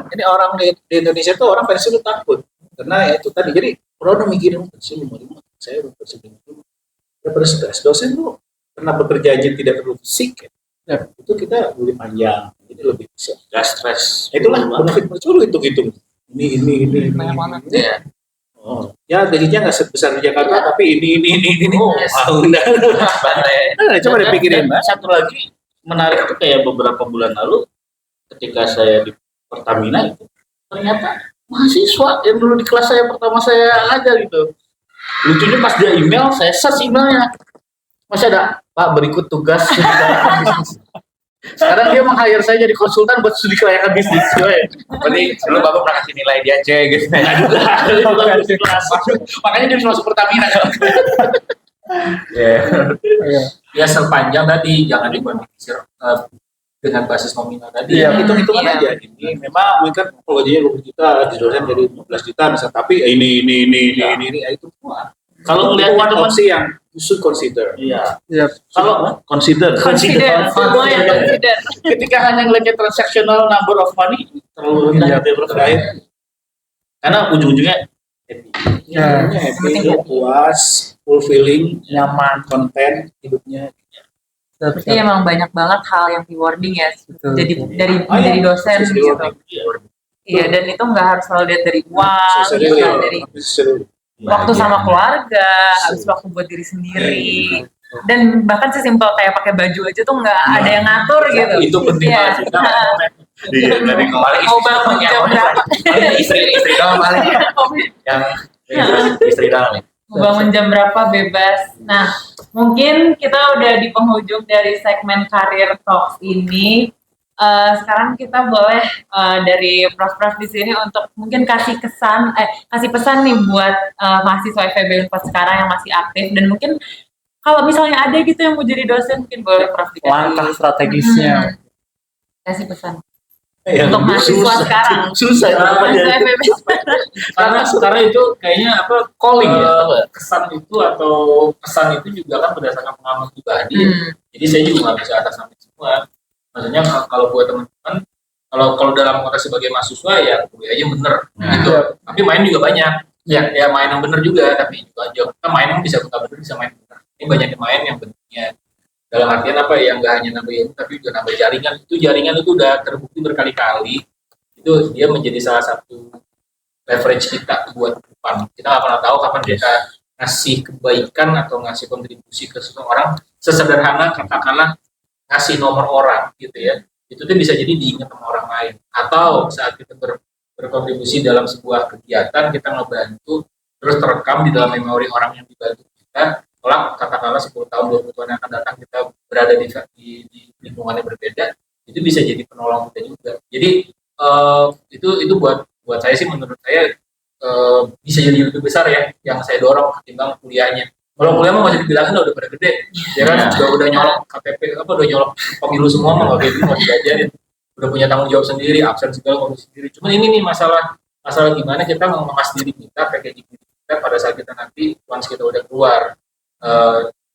Ini orang di Indonesia tuh orang pensiun tuh takut. Karena ya itu tadi, jadi orang udah mikirin pensiun 55, saya udah pensiun 55. Daripada stres, dosen tuh karena bekerjanya tidak terlalu fisik ya. Itu kita lebih panjang, jadi lebih bisa. nggak stres. Itulah benefit lu hitung-hitung. Ini. Iya. Oh, ya gajinya nggak sebesar di Jakarta, tapi ini. Udah. Bantai. Coba dipikirin, Dan Mbak. satu lagi menarik itu kayak beberapa bulan lalu ketika saya di Pertamina itu ternyata mahasiswa yang dulu di kelas saya pertama saya ngajar gitu. Lucunya pas dia email, saya search emailnya. Masih ada, Pak berikut tugas studi kelayakan bisnis. Sekarang dia meng-hire saya jadi konsultan buat studi kelayakan bisnis. Berarti dulu Bapak pernah kasih nilai dia C gitu. Makanya dia bisa masuk Pertamina. Ya sepanjang tadi jangan dibandingkan dengan basis nominal tadi. Iya, hitung-hitungan Iya. aja. Ini memang mungkin kalau gajinya 20 juta, di dosen jadi 15 juta misalnya, tapi ini itu semua. Kalau melihat one teman opsi yang you should consider. iya. Iya. Kalau Consider, semua yang consider. ketika hanya ngelihatnya transactional number of money terlalu rendah gitu ya, Terakhir, karena ujung-ujungnya Ya. hidupnya happy, puas, fulfilling, nyaman, konten hidupnya. Berarti emang banyak banget hal yang rewarding ya. Betul, Jadi betul. dari Oh, iya. dosen Sisi gitu. rewarding. Iya, dan itu nggak harus selalu lihat dari uang, Sisi bisa rewarding. dari Sisi rewarding. waktu sama keluarga, habis waktu buat diri sendiri. Dan bahkan sesimpel kayak pakai baju aja tuh nggak ada yang ngatur gitu. Itu penting Iya. banget. Iya, dari kembali Mau bangun jam berapa? istri doang paling yang istri doang nih. Mau bangun jam berapa bebas. Nah, mungkin kita udah di penghujung dari segmen Career Talks ini. sekarang kita boleh dari prof-prof di sini untuk mungkin kasih pesan nih buat mahasiswa FEB 4 sekarang yang masih aktif, dan mungkin kalau misalnya ada gitu yang mau jadi dosen, mungkin boleh prof dikasih Langkah strategisnya. kasih pesan Ya, untuk mahasiswa sekarang. Susah Mahasiswa FEB Karena sekarang itu kayaknya calling ya, kesan itu atau pesan itu juga kan berdasarkan pengalaman pribadi. Jadi saya juga nggak bisa atas nama semua. Maksudnya kalau buat teman-teman, kalau dalam konteks sebagai mahasiswa ya kuliah aja bener gitu. Tapi main juga banyak. Ya main yang bener juga, tapi juga kita main yang bisa buka bener, bisa main bener. Ini banyak yang main yang bentuknya dalam artian apa ya, nggak hanya nambah ilmu tapi juga nambah jaringan. Jaringan itu udah terbukti berkali-kali. Itu dia menjadi salah satu leverage kita buat depan. Kita nggak pernah tahu kapan kita ngasih kebaikan atau ngasih kontribusi ke seseorang, sesederhana katakanlah ngasih nomor orang gitu ya, itu tuh bisa jadi diingat sama orang lain, atau saat kita berkontribusi dalam sebuah kegiatan, kita ngebantu terus terekam di dalam memori orang yang dibantu kita, kelak katakanlah 10 tahun 20 tahun yang akan datang kita berada di lingkungan yang berbeda, itu bisa jadi penolong kita juga. Jadi itu buat saya sih, menurut saya bisa jadi lebih besar ya yang saya dorong ketimbang kuliahnya. Kalau kuliah mah masih dibilangin udah pada gede, ya kan, udah nyolok KTP udah nyolok pemilu semua mah nggak gitu, mau diajarin, udah punya tanggung jawab sendiri, absen segala ngurus sendiri. Cuman ini nih masalah gimana kita mengemas diri kita, packaging diri kita pada saat kita nanti once kita udah keluar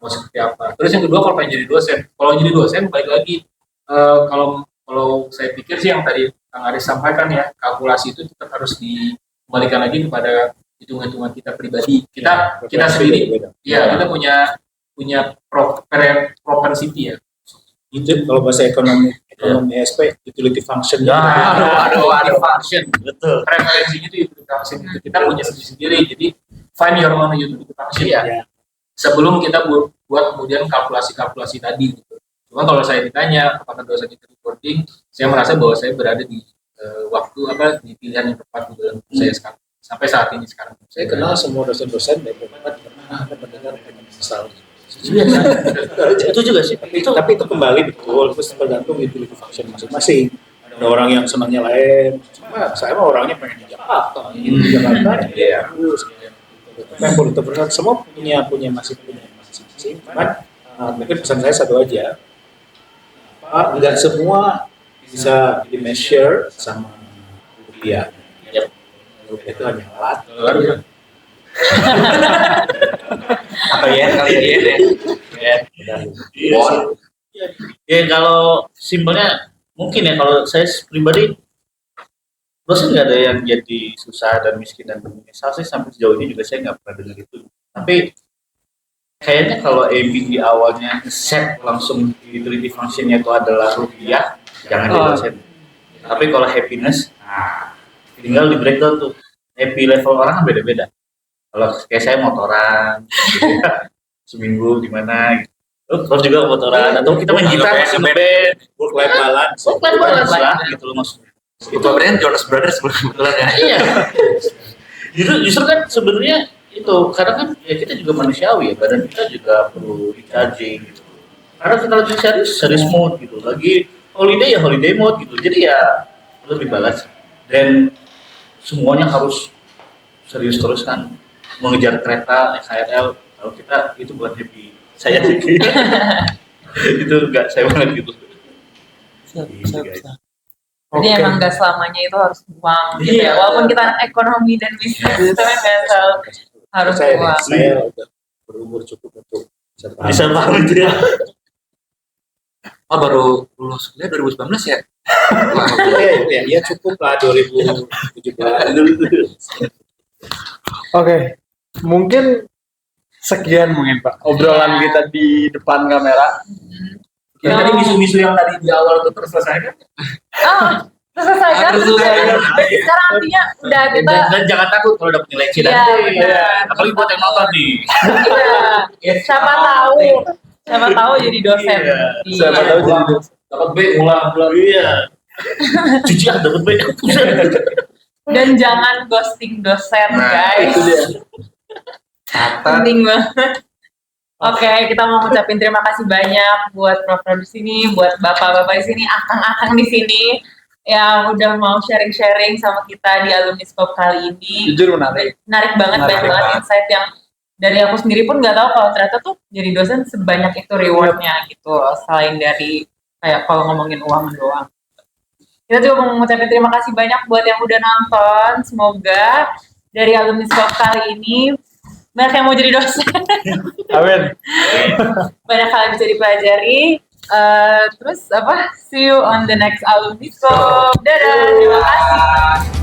mau seperti apa. Terus yang kedua, kalau pengen jadi dosen, balik lagi kalau saya pikir sih yang tadi Kang Aris sampaikan ya, kalkulasi itu tetap harus dikembalikan lagi kepada hitungan kita pribadi, kita sendiri ya, kita punya propensity ya, itu kalau bahasa ekonomi SP utility function. ada function, betul. preferensinya itu utility function itu kita punya sendiri. Jadi find your own utility function ya, sebelum kita buat kemudian kalkulasi tadi gitu. Cuma kalau saya ditanya apakah dosen itu reporting, saya merasa bahwa saya berada di di pilihan yang tepat di dalam saya sekarang. Sampai saat ini sekarang Saya kenal semua dosen-dosen dari Unpad karena ada mendengar kesal. Itu juga sih. Tapi itu kembali betul, terus tergantung utility function masing-masing. Ada orang yang senangnya lain. Saya mah orangnya pengen di Jakarta, di Jakarta. Ya, terus semua punya masing-masing. Cuman mungkin pesan saya satu aja. Enggak semua bisa di measure sama kuliah. Itu hanya alat. Atau ya kali ya. Ya kalau simpelnya mungkin ya, kalau saya pribadi dosen nggak ada yang jadi susah dan miskin dan menyesal sih, sampai sejauh ini juga saya nggak pernah dengar itu. Tapi kayaknya kalau aiming di awalnya set langsung utility functionnya itu adalah rupiah, jangan jadi dosen. Tapi kalau happiness, tinggal di breakdown tuh, happy level orang kan beda-beda. Kalau kayak saya motoran, seminggu di mana gitu. Terus juga motoran, atau kita main gitar masih ngeband, Work life balance. lah gitu loh maksudnya. Itu brand Jonas Brothers kebetulan ya. Iya. Justru kan sebenarnya itu, karena kan ya kita juga manusiawi ya, badan kita juga perlu di-charging gitu. Karena kita lagi serius mode gitu, lagi holiday ya holiday mode gitu. Jadi ya lebih balance, dan semuanya harus serius terus kan, mengejar kereta KRL. Kalau kita itu buat happy, saya sih itu enggak saya banget gitu. Jadi emang nggak selamanya itu harus uang gitu ya, walaupun kita anak ekonomi dan bisnis, tapi nggak selalu harus uang. Saya udah berumur cukup untuk Bisa paham itu ya. Oh, baru lulus kuliah 2019 ya? ya cukup lah 2017. Oke, mungkin sekian mungkin Pak obrolan kita di depan kamera. Ya, tadi misu-misu yang tadi di awal itu terselesaikan. Selesai kan? Sekarang artinya udah kita. Dan jangan takut kalau dapat nilai C dan D. Apalagi buat yang nonton nih. Iya. Siapa tahu jadi dosen. Siapa tahu jadi dosen. Dapat B ulang. Iya. Cuci dapat B. Dan jangan ghosting dosen, guys. Itu dia. Penting banget. Oke, kita mau ngucapin terima kasih banyak buat Prof di sini, buat bapak-bapak di sini, akang-akang di sini yang udah mau sharing-sharing sama kita di Alumni Scope kali ini. Jujur menarik. Menarik banget, Menarik banyak banget banget. insight yang dari aku sendiri pun nggak tahu kalau ternyata tuh jadi dosen sebanyak itu rewardnya gitu, selain dari kayak kalau ngomongin uang doang. Kita juga mau mengucapkan terima kasih banyak buat yang udah nonton. Semoga dari Alumni Scope kali ini banyak yang mau jadi dosen. Amin. Banyak hal yang bisa dipelajari. Terus apa? See you on the next Alumni Scope. Dadah, terima kasih.